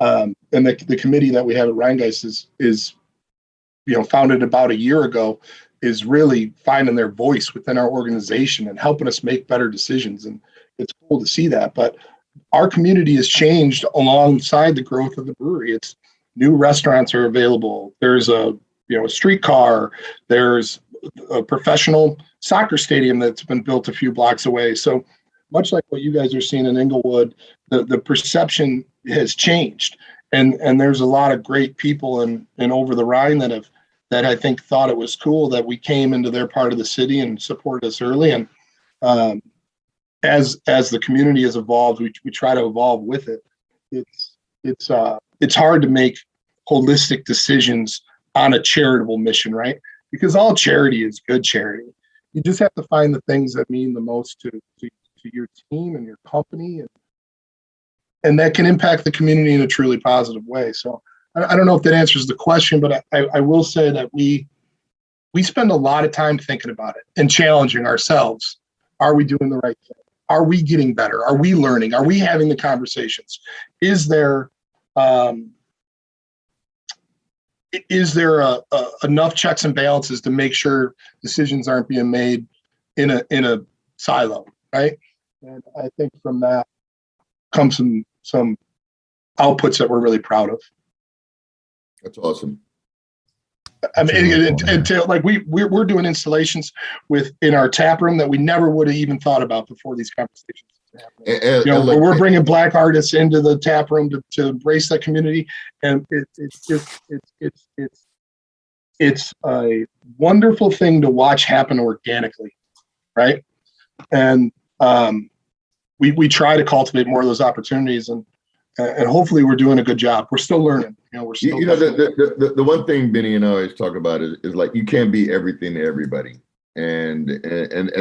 And the committee that we have at Rhinegeist is founded about a year ago, is really finding their voice within our organization and helping us make better decisions. And it's cool to see that. But our community has changed alongside the growth of the brewery. It's new restaurants are available. There's a streetcar. There's a professional soccer stadium that's been built a few blocks away. So much like what you guys are seeing in Inglewood, the perception has changed. And there's a lot of great people in over the Rhine that I think thought it was cool that we came into their part of the city and supported us early. And as the community has evolved, we try to evolve with it. It's hard to make holistic decisions on a charitable mission, right? Because all charity is good charity. You just have to find the things that mean the most to your team and your company, and that can impact the community in a truly positive way. So I don't know if that answers the question, but I will say that we spend a lot of time thinking about it and challenging ourselves. Are we doing the right thing? Are we getting better? Are we learning? Are we having the conversations? Is there enough checks and balances to make sure decisions aren't being made in a silo, right? And I think from that comes some outputs that we're really proud of. That's awesome. I mean, until like we're doing installations in our tap room that we never would have even thought about before these conversations. We're bringing Black artists into the tap room to embrace that community, and it's a wonderful thing to watch happen organically, right? And we try to cultivate more of those opportunities, and hopefully we're doing a good job. We're still learning. We're still. The one thing Benny and I always talk about is like you can't be everything to everybody, and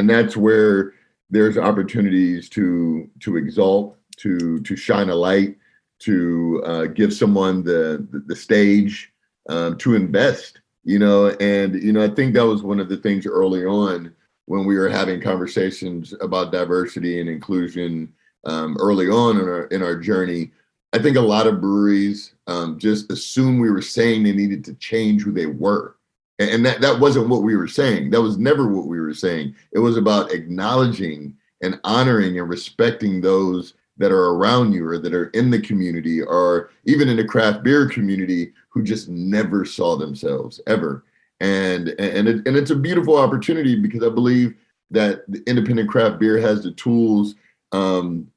that's where there's opportunities to exalt, to shine a light, to give someone the stage, to invest. And I think that was one of the things early on when we were having conversations about diversity and inclusion early on in our journey. I think a lot of breweries just assumed we were saying they needed to change who they were. And that wasn't what we were saying. That was never what we were saying. It was about acknowledging and honoring and respecting those that are around you or that are in the community or even in the craft beer community who just never saw themselves ever. And it's a beautiful opportunity because I believe that the independent craft beer has the tools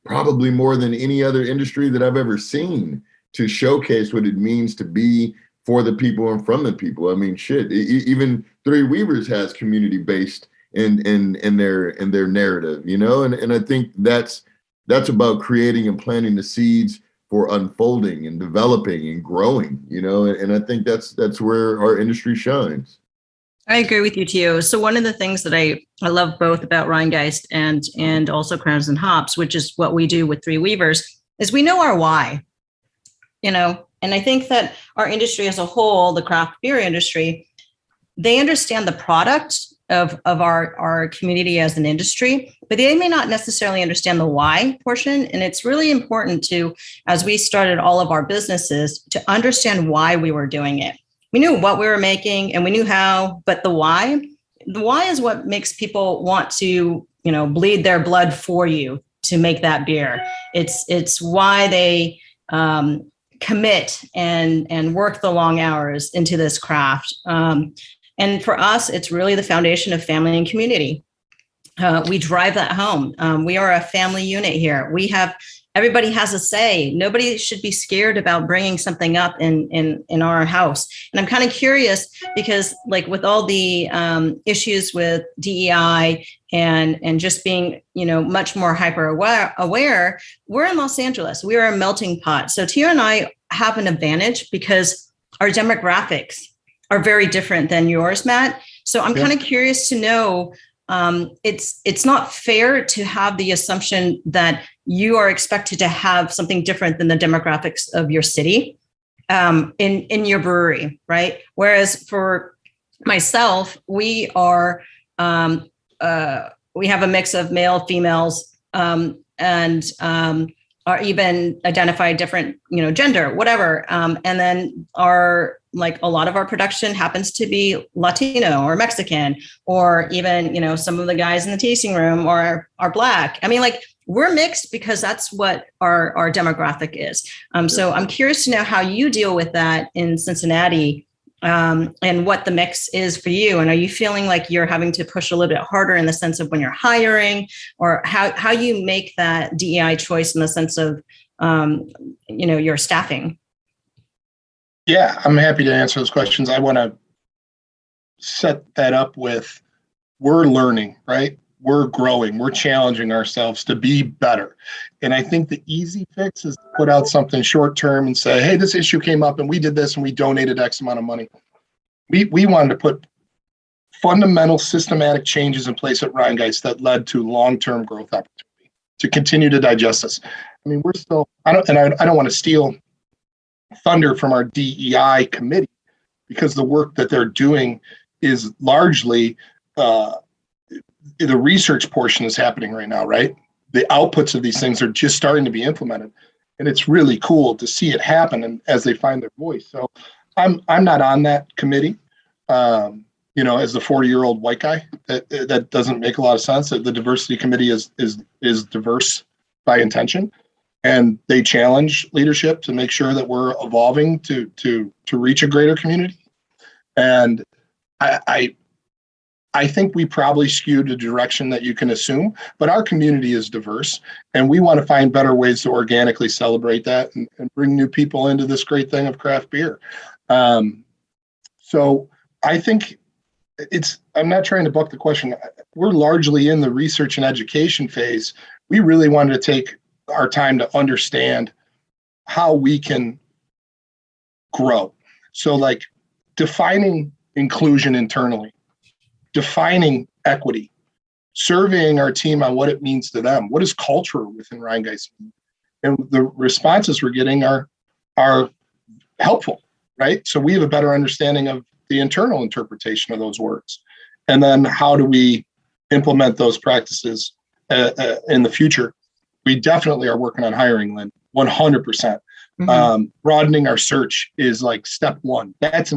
probably more than any other industry that I've ever seen to showcase what it means to be for the people and from the people. I mean, shit, even Three Weavers has community based in their narrative, and I think that's about creating and planting the seeds for unfolding and developing and growing, and I think that's where our industry shines. I agree with you, Tio. So one of the things that I love both about Rhinegeist and also Crowns and Hops, which is what we do with Three Weavers, is we know our why, and I think that our industry as a whole, the craft beer industry, they understand the product of our community as an industry, but they may not necessarily understand the why portion. And it's really important to, as we started all of our businesses, to understand why we were doing it. We knew what we were making and we knew how, but the why is what makes people want to, bleed their blood for you to make that beer. It's why they commit and work the long hours into this craft. And for us, it's really the foundation of family and community. We drive that home. We are a family unit here. Everybody has a say. Nobody should be scared about bringing something up in our house. And I'm kind of curious because, like, with all the issues with DEI and just being, much more hyper aware, we're in Los Angeles. We are a melting pot. So Tia and I have an advantage because our demographics are very different than yours, Matt. So I'm kind of curious to know. It's not fair to have the assumption that you are expected to have something different than the demographics of your city in your brewery, right? Whereas for myself, we are we have a mix of male, females, and are even identified different, gender, whatever. And then a lot of our production happens to be Latino or Mexican, or even, some of the guys in the tasting room are Black. I mean, we're mixed because that's what our demographic is. So I'm curious to know how you deal with that in Cincinnati, and what the mix is for you. And are you feeling like you're having to push a little bit harder in the sense of when you're hiring, or how you make that DEI choice in the sense of, your staffing? Yeah, I'm happy to answer those questions. I want to set that up with, we're learning, right? We're growing, we're challenging ourselves to be better. And I think the easy fix is to put out something short term and say, hey, this issue came up and we did this and we donated X amount of money. We wanted to put fundamental systematic changes in place at Rhinegeist that led to long-term growth opportunity to continue to digest this. I mean, we're still, I don't want to steal thunder from our DEI committee, because the work that they're doing is largely the research portion is happening right now, right? The outputs of these things are just starting to be implemented, and it's really cool to see it happen and as they find their voice. So I'm not on that committee. As the 40-year-old white guy, that doesn't make a lot of sense. The diversity committee is diverse by intention, and they challenge leadership to make sure that we're evolving to reach a greater community. And I think we probably skewed a direction that you can assume, but our community is diverse, and we want to find better ways to organically celebrate that and bring new people into this great thing of craft beer. So I think I'm not trying to buck the question. We're largely in the research and education phase. We really wanted to take our time to understand how we can grow. So like defining inclusion internally, defining equity, surveying our team on what it means to them. What is culture within Rhinegeist? And the responses we're getting are helpful, right? So we have a better understanding of the internal interpretation of those words. And then how do we implement those practices in the future? We definitely are working on hiring, Lynn, 100%. Mm-hmm. Broadening our search is like step one. That's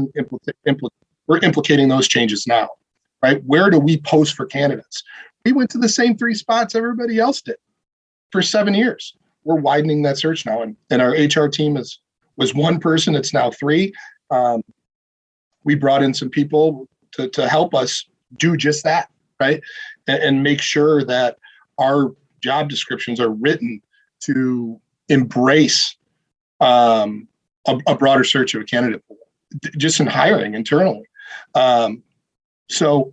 we're implicating those changes now, right? Where do we post for candidates? We went to the same 3 spots everybody else did for 7 years. We're widening that search now, and our HR team was 1 person. It's now 3. We brought in some people to help us do just that, right? And make sure that our job descriptions are written to embrace a broader search of a candidate pool, just in hiring internally. So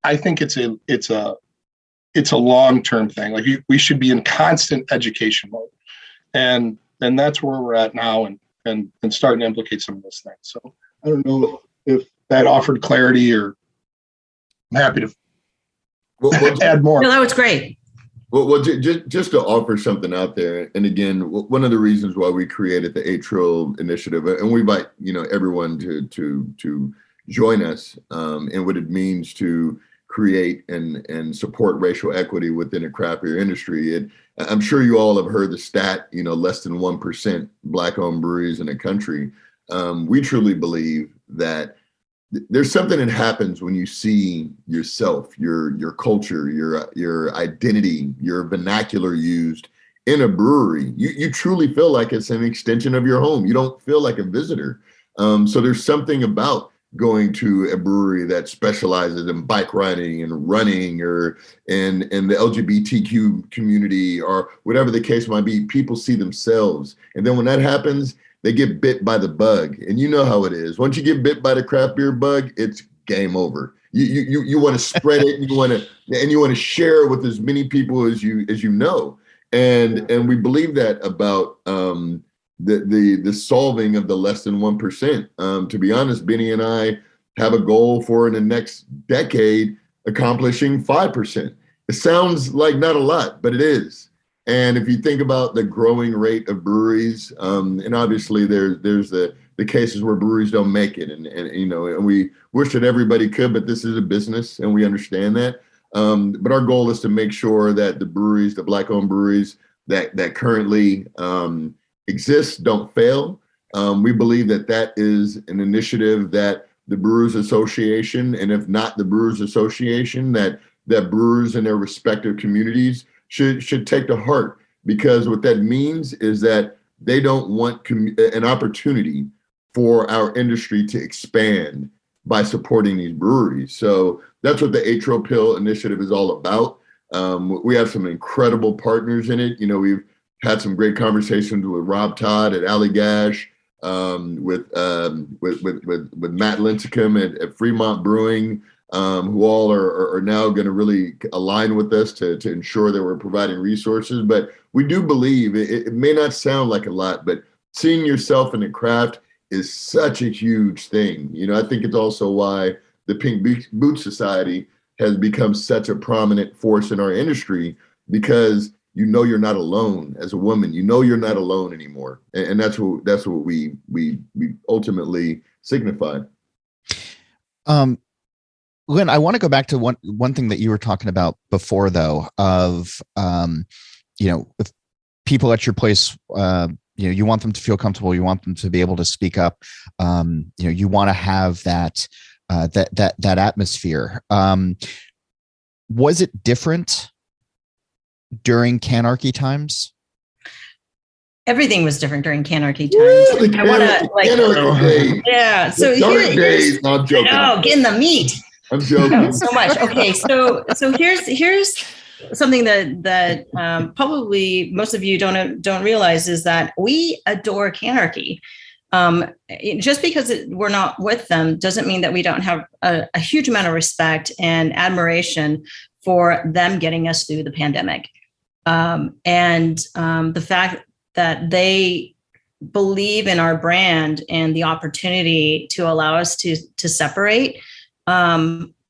I think it's a long-term thing. Like we should be in constant education mode, and that's where we're at now, and starting to implicate some of those things. So I don't know if that offered clarity, or I'm happy to add more. No, that was great. Well, just to offer something out there, and again, one of the reasons why we created the 8 Trill initiative, and we invite everyone to join us in what it means to create and support racial equity within a craft beer industry. I'm sure you all have heard the stat, less than 1% Black-owned breweries in the country. We truly believe that there's something that happens when you see yourself, your culture, your identity, your vernacular used in a brewery. You truly feel like it's an extension of your home. You don't feel like a visitor. So there's something about going to a brewery that specializes in bike riding and running, or in the LGBTQ community, or whatever the case might be. People see themselves, and then when that happens, they get bit by the bug. And you know how it is. Once you get bit by the craft beer bug, it's game over. You want to spread it, and you want to share it with as many people as you know. And we believe that about the solving of the less than 1%. To be honest, Benny and I have a goal for in the next decade accomplishing 5%. It sounds like not a lot, but it is. And if you think about the growing rate of breweries, and obviously there's the cases where breweries don't make it, and we wish that everybody could, but this is a business and we understand that. But our goal is to make sure that the breweries, the Black-owned breweries that currently exist, don't fail. We believe that is an initiative that the Brewers Association, and if not the Brewers Association, that brewers in their respective communities should take to heart, because what that means is that they don't want an opportunity for our industry to expand by supporting these breweries. So that's what the Atro Pill initiative is all about. We have some incredible partners in it. We've had some great conversations with Rob Todd at Alleygash, with Matt Lincecum at Fremont Brewing, who all are now going to really align with us to ensure that we're providing resources. But we do believe it may not sound like a lot, but seeing yourself in the craft is such a huge thing. I think it's also why the Pink Boot Society has become such a prominent force in our industry, because you're not alone as a woman. You're not alone anymore, and that's what we ultimately signify. Lynn, I want to go back to one thing that you were talking about before, though, of with people at your place. You want them to feel comfortable. You want them to be able to speak up. You want to have that atmosphere. Was it different during Canarchy times? Everything was different during Canarchy times. I want to yeah. So here's no, I'm joking. No, get in the meat. I'm joking. So much. Okay, so here's something that probably most of you don't realize, is that we adore Canarchy. Just because we're not with them doesn't mean that we don't have a huge amount of respect and admiration for them getting us through the pandemic. And the fact that they believe in our brand and the opportunity to allow us to separate,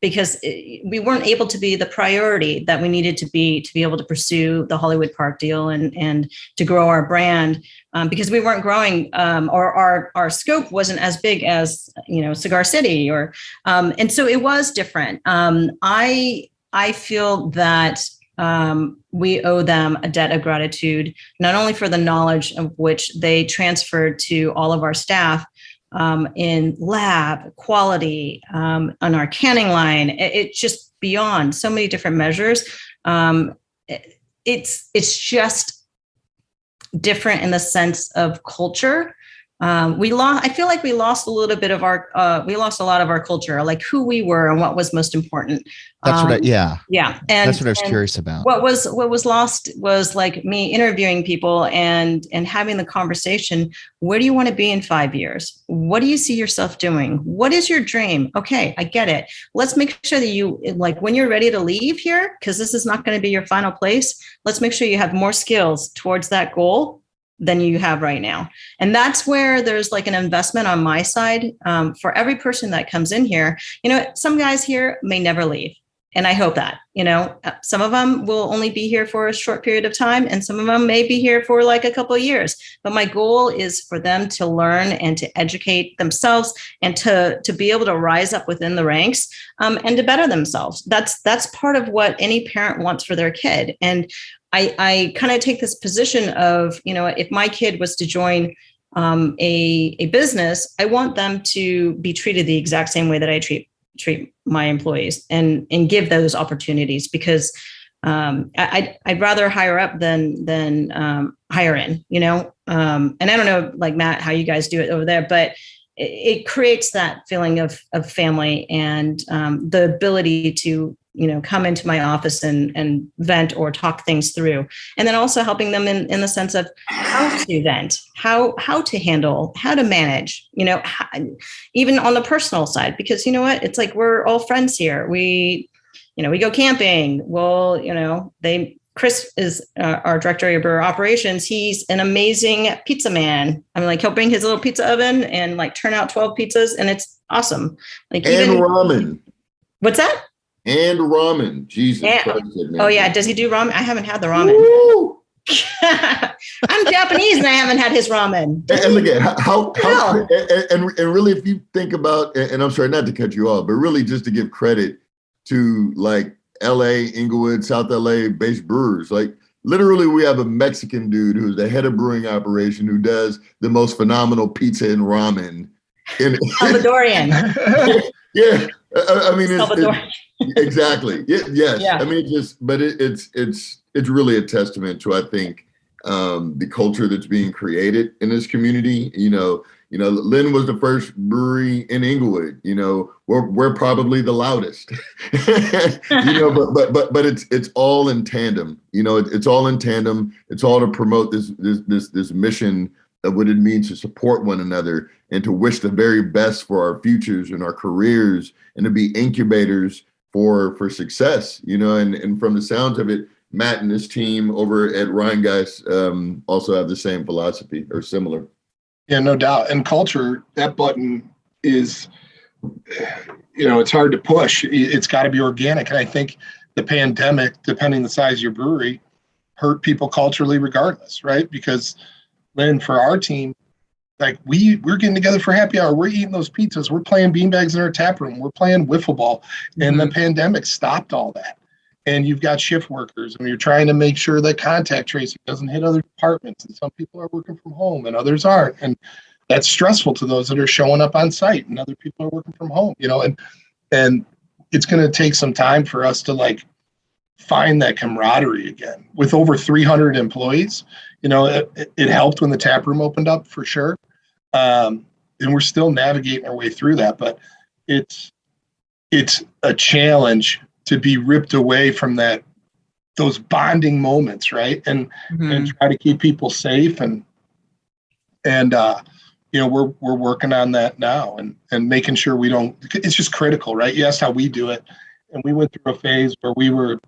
because we weren't able to be the priority that we needed to be able to pursue the Hollywood Park deal and to grow our brand, because we weren't growing, or our scope wasn't as big as Cigar City, and so it was different. I feel that we owe them a debt of gratitude, not only for the knowledge of which they transferred to all of our staff, in lab quality, on our canning line. It's just beyond so many different measures. It's just different in the sense of culture. I feel like we lost a little bit of we lost a lot of our culture, like who we were and what was most important. That's And that's what I was curious about. What was lost was like me interviewing people and having the conversation. Where do you want to be in 5 years? What do you see yourself doing? What is your dream? Okay, I get it. Let's make sure that you, like, when you're ready to leave here, because this is not going to be your final place, let's make sure you have more skills towards that goal than you have right now. And that's where there's like an investment on my side, for every person that comes in here. Some guys here may never leave. And I hope that, some of them will only be here for a short period of time, and some of them may be here for like a couple of years. But my goal is for them to learn and to educate themselves and to be able to rise up within the ranks, and to better themselves. That's part of what any parent wants for their kid. And I kind of take this position of, if my kid was to join a business, I want them to be treated the exact same way that I treat my employees, and give those opportunities, because I'd rather hire up than hire in, and I don't know, like Matt, how you guys do it over there, but it creates that feeling of family and the ability to come into my office and vent or talk things through. And then also helping them in the sense of how to vent, how to handle, how to manage, even on the personal side, because it's like, we're all friends here. We go camping. Well, Chris is our director of operations. He's an amazing pizza man. I mean, like, he'll bring his little pizza oven and like turn out 12 pizzas, and it's awesome. Like, and ramen. What's that? And ramen. Jesus Christ, man. Oh yeah, does he do ramen? I haven't had the ramen. I'm Japanese and I haven't had his ramen. And look at how and really, if you think about, and I'm sorry not to cut you off, but really just to give credit to like LA, Inglewood, South LA based brewers. Like, literally, we have a Mexican dude who's the head of brewing operation who does the most phenomenal pizza and ramen. Salvadorian. Yeah. I mean, Salvadorian. Exactly. Yes. Yeah. I mean, it's really a testament to, I think, the culture that's being created in this community. Lynn was the first brewery in Inglewood. We're probably the loudest. But it's all in tandem. It's all in tandem. It's all to promote this mission of what it means to support one another and to wish the very best for our futures and our careers, and to be incubators for success. And from the sounds of it, Matt and his team over at Rhinegeist also have the same philosophy or similar. Yeah, no doubt. And culture, that button is, it's hard to push. It's got to be organic. And I think the pandemic, depending the size of your brewery, hurt people culturally regardless, right? Because then for our team, like we're getting together for happy hour. We're eating those pizzas. We're playing beanbags in our tap room. We're playing wiffle ball. And the pandemic stopped all that. And you've got shift workers, and you're trying to make sure that contact tracing doesn't hit other departments. And some people are working from home and others aren't. And that's stressful to those that are showing up on site, and other people are working from home, and it's going to take some time for us to find that camaraderie again. With over 300 employees, it helped when the tap room opened up for sure. And we're still navigating our way through that, but it's a challenge to be ripped away from those bonding moments, right? And try to keep people safe, and we're working on that now, and making sure we don't. It's just critical, right? You asked how we do it, and we went through a phase where we were,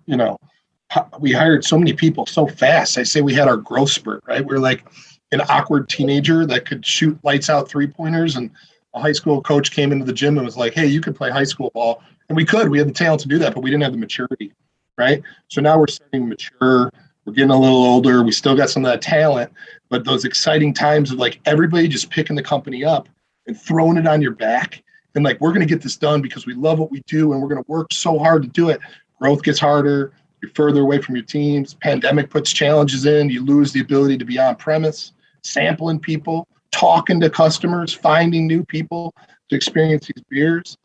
we hired so many people so fast. I say we had our growth spurt, right? We're like an awkward teenager that could shoot lights out 3-pointers, and a high school coach came into the gym and was like, "Hey, you could play high school ball." And we had the talent to do that, but we didn't have the maturity, right? So now we're starting to mature. We're getting a little older. We still got some of that talent, but those exciting times of everybody just picking the company up and throwing it on your back. And we're going to get this done because we love what we do, and we're going to work so hard to do it. Growth gets harder. You're further away from your teams. Pandemic puts challenges in. You lose the ability to be on premise, sampling people, talking to customers, finding new people to experience these beers.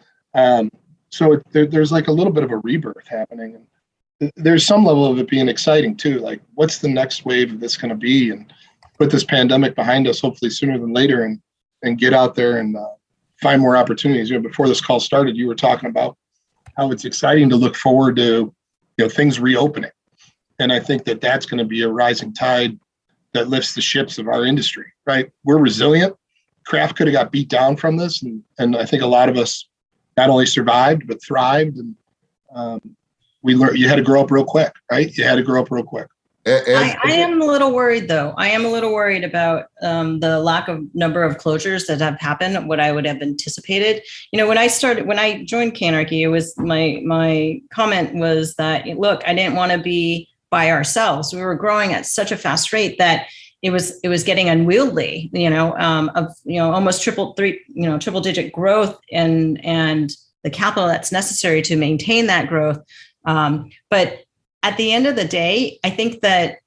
So there's a little bit of a rebirth happening. And there's some level of it being exciting too. What's the next wave of this going to be? And put this pandemic behind us, hopefully sooner than later, and get out there and find more opportunities. Before this call started, you were talking about how it's exciting to look forward to, things reopening. And I think that's going to be a rising tide that lifts the ships of our industry, right? We're resilient. Craft could have got beat down from this. And I think a lot of us not only survived, but thrived. And we learned you had to grow up real quick, right? You had to grow up real quick. I am a little worried, though. I am a little worried about the lack of number of closures that have happened, what I would have anticipated. When I joined Canarchy, it was my comment was that, look, I didn't want to be by ourselves. We were growing at such a fast rate that it was getting unwieldy, almost triple digit growth and the capital that's necessary to maintain that growth. But at the end of the day, I think that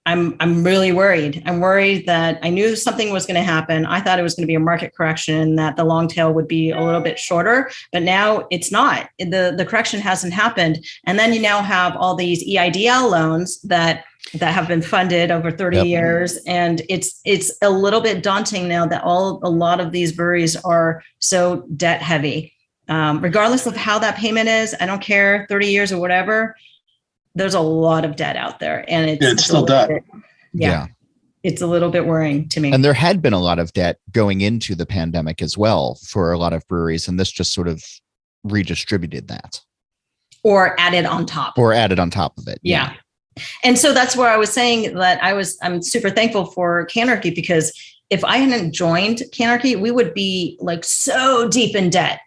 I'm really worried. I'm worried that I knew something was going to happen. I thought it was going to be a market correction and that the long tail would be a little bit shorter, but now it's not. The correction hasn't happened. And then you now have all these EIDL loans that have been funded over 30 years. And it's a little bit daunting now that a lot of these breweries are so debt heavy. Regardless of how that payment is, I don't care, 30 years or whatever, there's a lot of debt out there, and it's still debt. Yeah. It's a little bit worrying to me. And there had been a lot of debt going into the pandemic as well for a lot of breweries, and this just sort of redistributed that. Or added on top of it. Yeah. And so that's where I was saying that I'm super thankful for Canarchy, because if I hadn't joined Canarchy, we would be so deep in debt.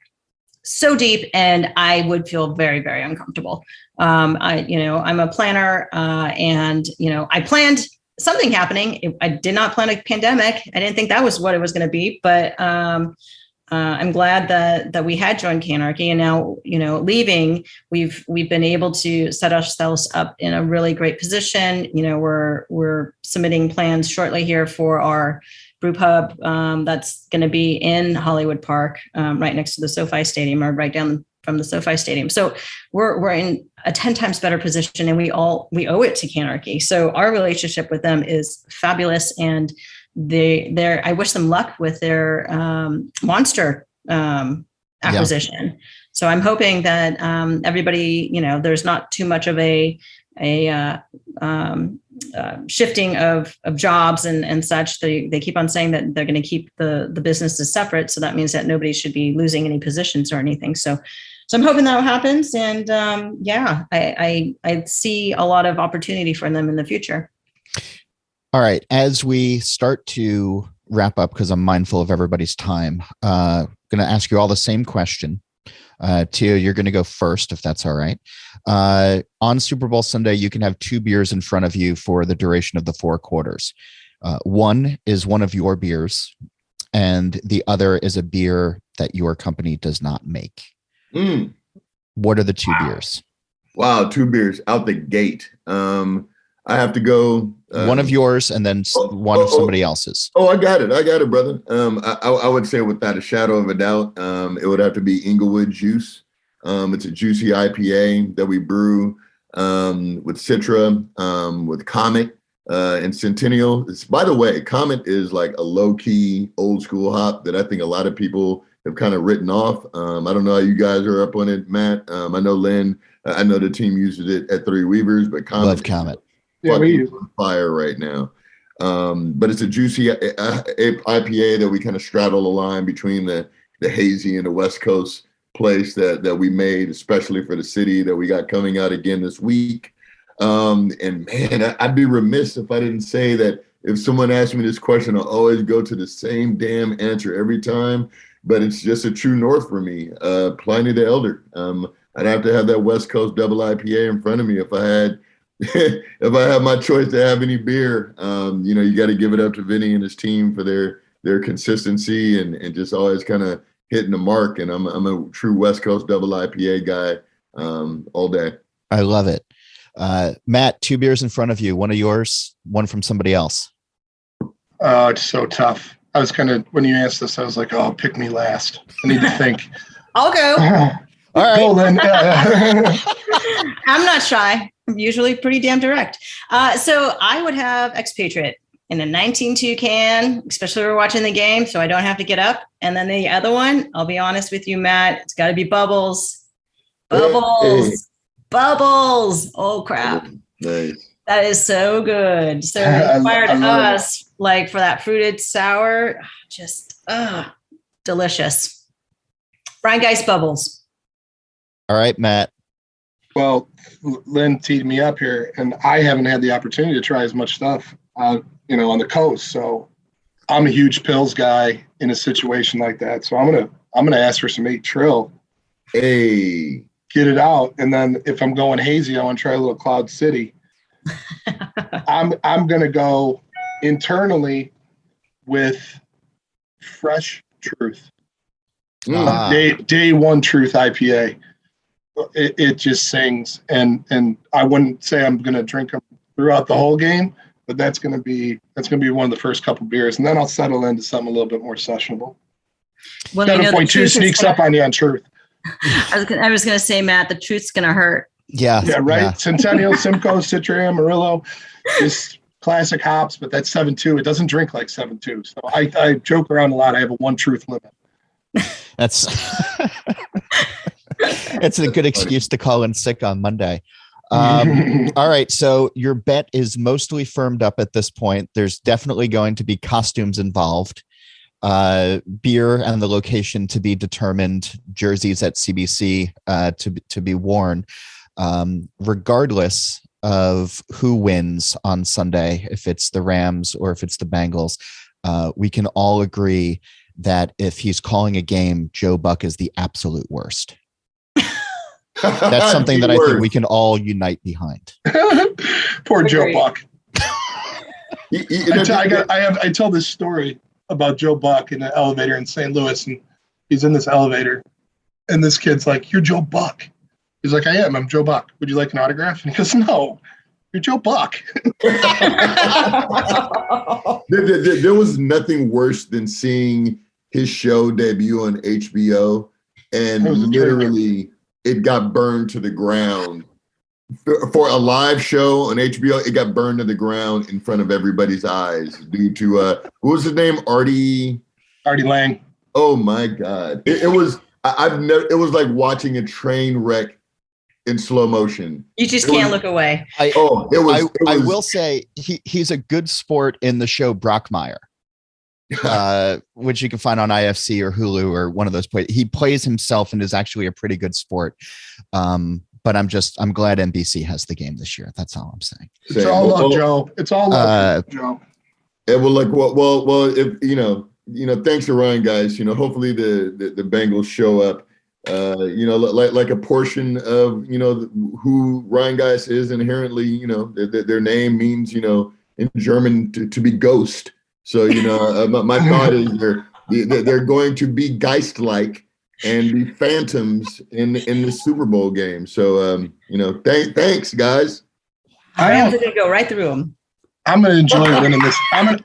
So deep, and I would feel very, very uncomfortable. I'm a planner, and I planned something happening. I did not plan a pandemic. I didn't think that was what it was going to be, but I'm glad that we had joined Canarchy, and now leaving, we've been able to set ourselves up in a really great position. We're submitting plans shortly here for our brew pub that's going to be in Hollywood Park, right next to the SoFi Stadium, or right down the SoFi Stadium. So we're in a 10 times better position, and we owe it to Canarchy. So our relationship with them is fabulous, and I wish them luck with their Monster acquisition. Yeah. So I'm hoping that everybody, there's not too much of a shifting of jobs and such. They keep on saying that they're going to keep the businesses separate. So that means that nobody should be losing any positions or anything. So I'm hoping that happens. And I see a lot of opportunity for them in the future. All right. As we start to wrap up, because I'm mindful of everybody's time, going to ask you all the same question. Tia, you're going to go first, if that's all right. On Super Bowl Sunday, you can have 2 beers in front of you for the duration of the 4 quarters. One is one of your beers, and the other is a beer that your company does not make. What are the 2 beers? Wow, 2 beers out the gate. I have to go. One of yours and then one of somebody else's. I got it, brother. I would say without a shadow of a doubt, it would have to be Inglewood Juice. It's a juicy IPA that we brew with Citra, with Comet, and Centennial. By the way, Comet is like a low-key, old-school hop that I think a lot of people have kind of written off. I don't know how you guys are up on it, Matt. I know Lynn. I know the team uses it at Three Weavers, but Comet. Love Comet. Yeah, we use on fire right now. But it's a juicy IPA that we kind of straddle the line between the hazy and the West Coast place that we made, especially for the city that we got coming out again this week. And man, I'd be remiss if I didn't say that if someone asked me this question, I'll always go to the same damn answer every time. But it's just a true north for me. Pliny the Elder. I'd have to have that West Coast double IPA in front of me if I had my choice to have any beer. You got to give it up to Vinny and his team for their consistency and just always kind of hitting the mark. And I'm a true West Coast double IPA guy all day. I love it. Matt, 2 beers in front of you. One of yours, one from somebody else. Oh, it's so tough. I was when you asked this, I was like, oh, pick me last. I need to think. I'll go. All right. Well, then, I'm not shy. I'm usually pretty damn direct. So I would have Expatriate in a 19.2 can, especially when we're watching the game, so I don't have to get up. And then the other one, I'll be honest with you, Matt, it's got to be Bubbles. Bubbles. Bubbles. Oh, crap. Nice. That is so good. So inspired us like for that fruited sour, just delicious. Rhinegeist Bubbles. All right, Matt. Well, Lynn teed me up here, and I haven't had the opportunity to try as much stuff, on the coast. So I'm a huge pills guy in a situation like that. So I'm gonna ask for some 8 Trill. Hey, get it out, and then if I'm going hazy, I want to try a little Cloud City. I'm gonna go internally with Fresh Truth. Day 1 Truth IPA. It just sings, and I wouldn't say I'm going to drink them throughout the whole game, but that's going to be one of the first couple beers, and then I'll settle into something a little bit more sessionable. Well, 7.2 sneaks up on you on Truth. I was going to say, Matt, the truth's going to hurt. Yeah, right. Yeah. Centennial, Simcoe, Citra, Amarillo, just classic hops, but that's 7.2. It doesn't drink like 7.2. So I joke around a lot. I have a 1 Truth limit. That's it's a good excuse to call in sick on Monday. All right. So your bet is mostly firmed up at this point. There's definitely going to be costumes involved, beer and the location to be determined, jerseys at CBC to be worn. Regardless of who wins on Sunday, if it's the Rams or if it's the Bengals, we can all agree that if he's calling a game, Joe Buck is the absolute worst. That's something that I think we can all unite behind. Poor Joe Buck. I tell this story about Joe Buck in an elevator in St. Louis, and he's in this elevator, and this kid's like, "You're Joe Buck." He's like, "I am. I'm Joe Buck. Would you like an autograph?" And he goes, "No, you're Joe Buck." There was nothing worse than seeing his show debut on HBO and literally it got burned to the ground. For a live show on HBO, it got burned to the ground in front of everybody's eyes due to what was his name? Artie Lang. Oh my God. It was I've never it was like watching a train wreck in slow motion. You just can't look away. I will say he's a good sport in the show Brockmire. Which you can find on IFC or Hulu or one of those plays. He plays himself and is actually a pretty good sport. But I'm glad NBC has the game this year. That's all I'm saying. It's all love, Joe. It's all love, Joe. It will like well if thanks to Rhinegeist, hopefully the Bengals show up. Like a portion of who Rhinegeist is inherently, their name means in German to be ghost. So my thought is they're going to be Geist-like and be phantoms in the Super Bowl game. So thanks guys. I'm gonna go right through them. I'm gonna enjoy winning this. I'm gonna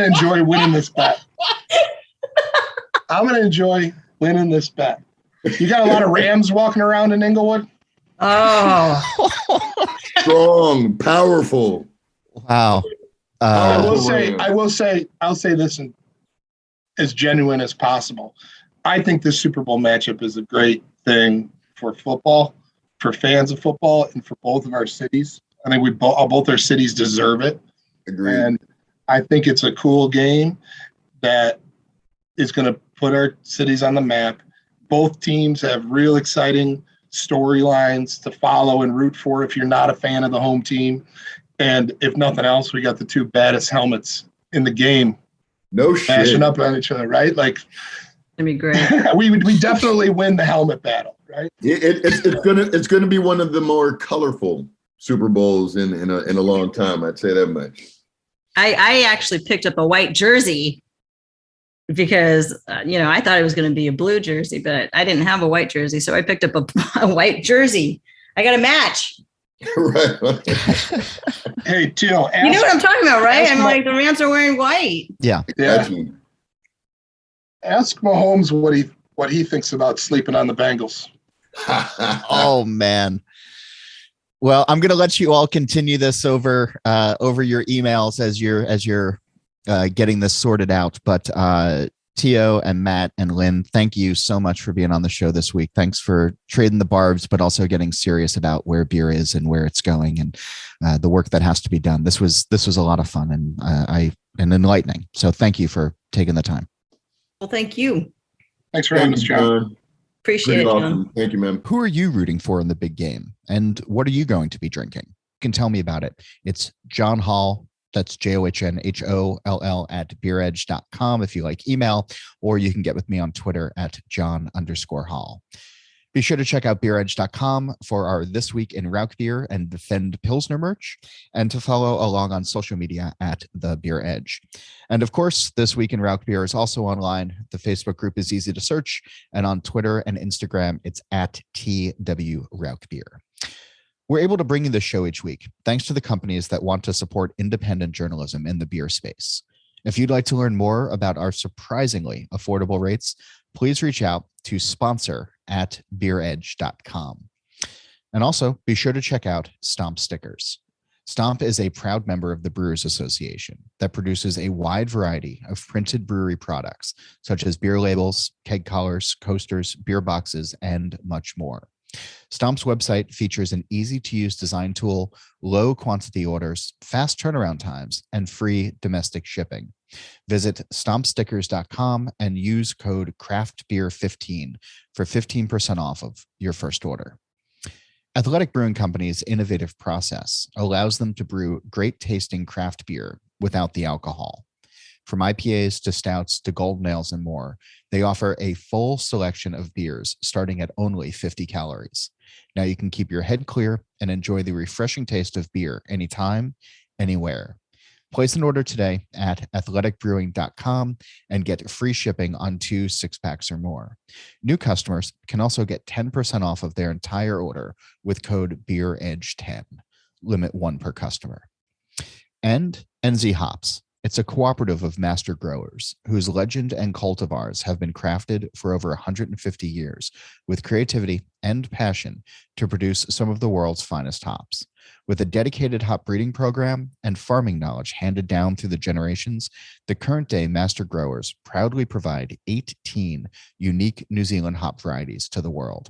enjoy winning this bet. I'm gonna enjoy winning this bet. You got a lot of Rams walking around in Inglewood. Oh, strong, powerful. Wow. I'll say this in as genuine as possible. I think this Super Bowl matchup is a great thing for football, for fans of football, and for both of our cities. I think both our cities deserve it. Agreed. And I think it's a cool game that is going to put our cities on the map. Both teams have real exciting storylines to follow and root for if you're not a fan of the home team. And if nothing else, we got the two baddest helmets in the game. No shit. Mashing up on each other, right? Like, that'd be great. we definitely win the helmet battle, right? It's gonna be one of the more colorful Super Bowls in a long time. I'd say that much. I actually picked up a white jersey because I thought it was going to be a blue jersey, but I didn't have a white jersey, so I picked up a white jersey. I got a match. Right. Hey, Teal. You know what I'm talking about, right? I'm like, the Rams are wearing white. Yeah. Ask Mahomes what he thinks about sleeping on the Bengals. Oh man. Well, I'm going to let you all continue this over your emails as you're getting this sorted out. But Tio and Matt and Lynn, thank you so much for being on the show this week. Thanks for trading the barbs, but also getting serious about where beer is and where it's going and the work that has to be done. This was a lot of fun and enlightening. So thank you for taking the time. Well, thank you. Thanks for having us, John. Appreciate it, John. Thank you, man. Who are you rooting for in the big game? And what are you going to be drinking? You can tell me about it. It's John Hall. That's JOHNHOLL at beeredge.com if you like email, or you can get with me on Twitter at John_Hall. Be sure to check out beeredge.com for our This Week in Rauk Beer and Defend Pilsner merch, and to follow along on social media at The Beer Edge. And of course, This Week in Rauk Beer is also online. The Facebook group is easy to search, and on Twitter and Instagram, it's at TW Rauk Beer. We're able to bring you this show each week thanks to the companies that want to support independent journalism in the beer space. If you'd like to learn more about our surprisingly affordable rates, please reach out to sponsor@beeredge.com. And also be sure to check out Stomp Stickers. Stomp is a proud member of the Brewers Association that produces a wide variety of printed brewery products, such as beer labels, keg collars, coasters, beer boxes, and much more. Stomp's website features an easy-to-use design tool, low quantity orders, fast turnaround times, and free domestic shipping. Visit stompstickers.com and use code CRAFTBEER15 for 15% off of your first order. Athletic Brewing Company's innovative process allows them to brew great-tasting craft beer without the alcohol. From IPAs to stouts to golden ales and more, they offer a full selection of beers starting at only 50 calories. Now you can keep your head clear and enjoy the refreshing taste of beer anytime, anywhere. Place an order today at athleticbrewing.com and get free shipping on 2 6-packs or more. New customers can also get 10% off of their entire order with code BEEREDGE10. Limit 1 per customer. And NZ Hops. It's a cooperative of master growers whose legend and cultivars have been crafted for over 150 years with creativity and passion to produce some of the world's finest hops. With a dedicated hop breeding program and farming knowledge handed down through the generations, the current day master growers proudly provide 18 unique New Zealand hop varieties to the world.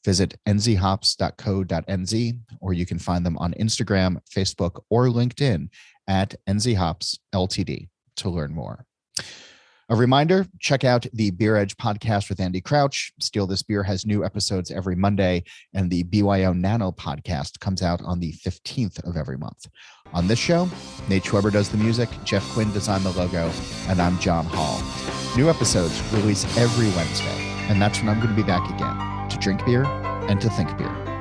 Visit nzhops.co.nz, or you can find them on Instagram, Facebook, or LinkedIn at NZHops Ltd to learn more. A reminder, check out the Beer Edge podcast with Andy Crouch. Steal This Beer has new episodes every Monday, and the BYO Nano podcast comes out on the 15th of every month. On this show, Nate Schweber does the music, Jeff Quinn designed the logo, and I'm John Hall. New episodes release every Wednesday, and that's when I'm going to be back again to drink beer and to think beer.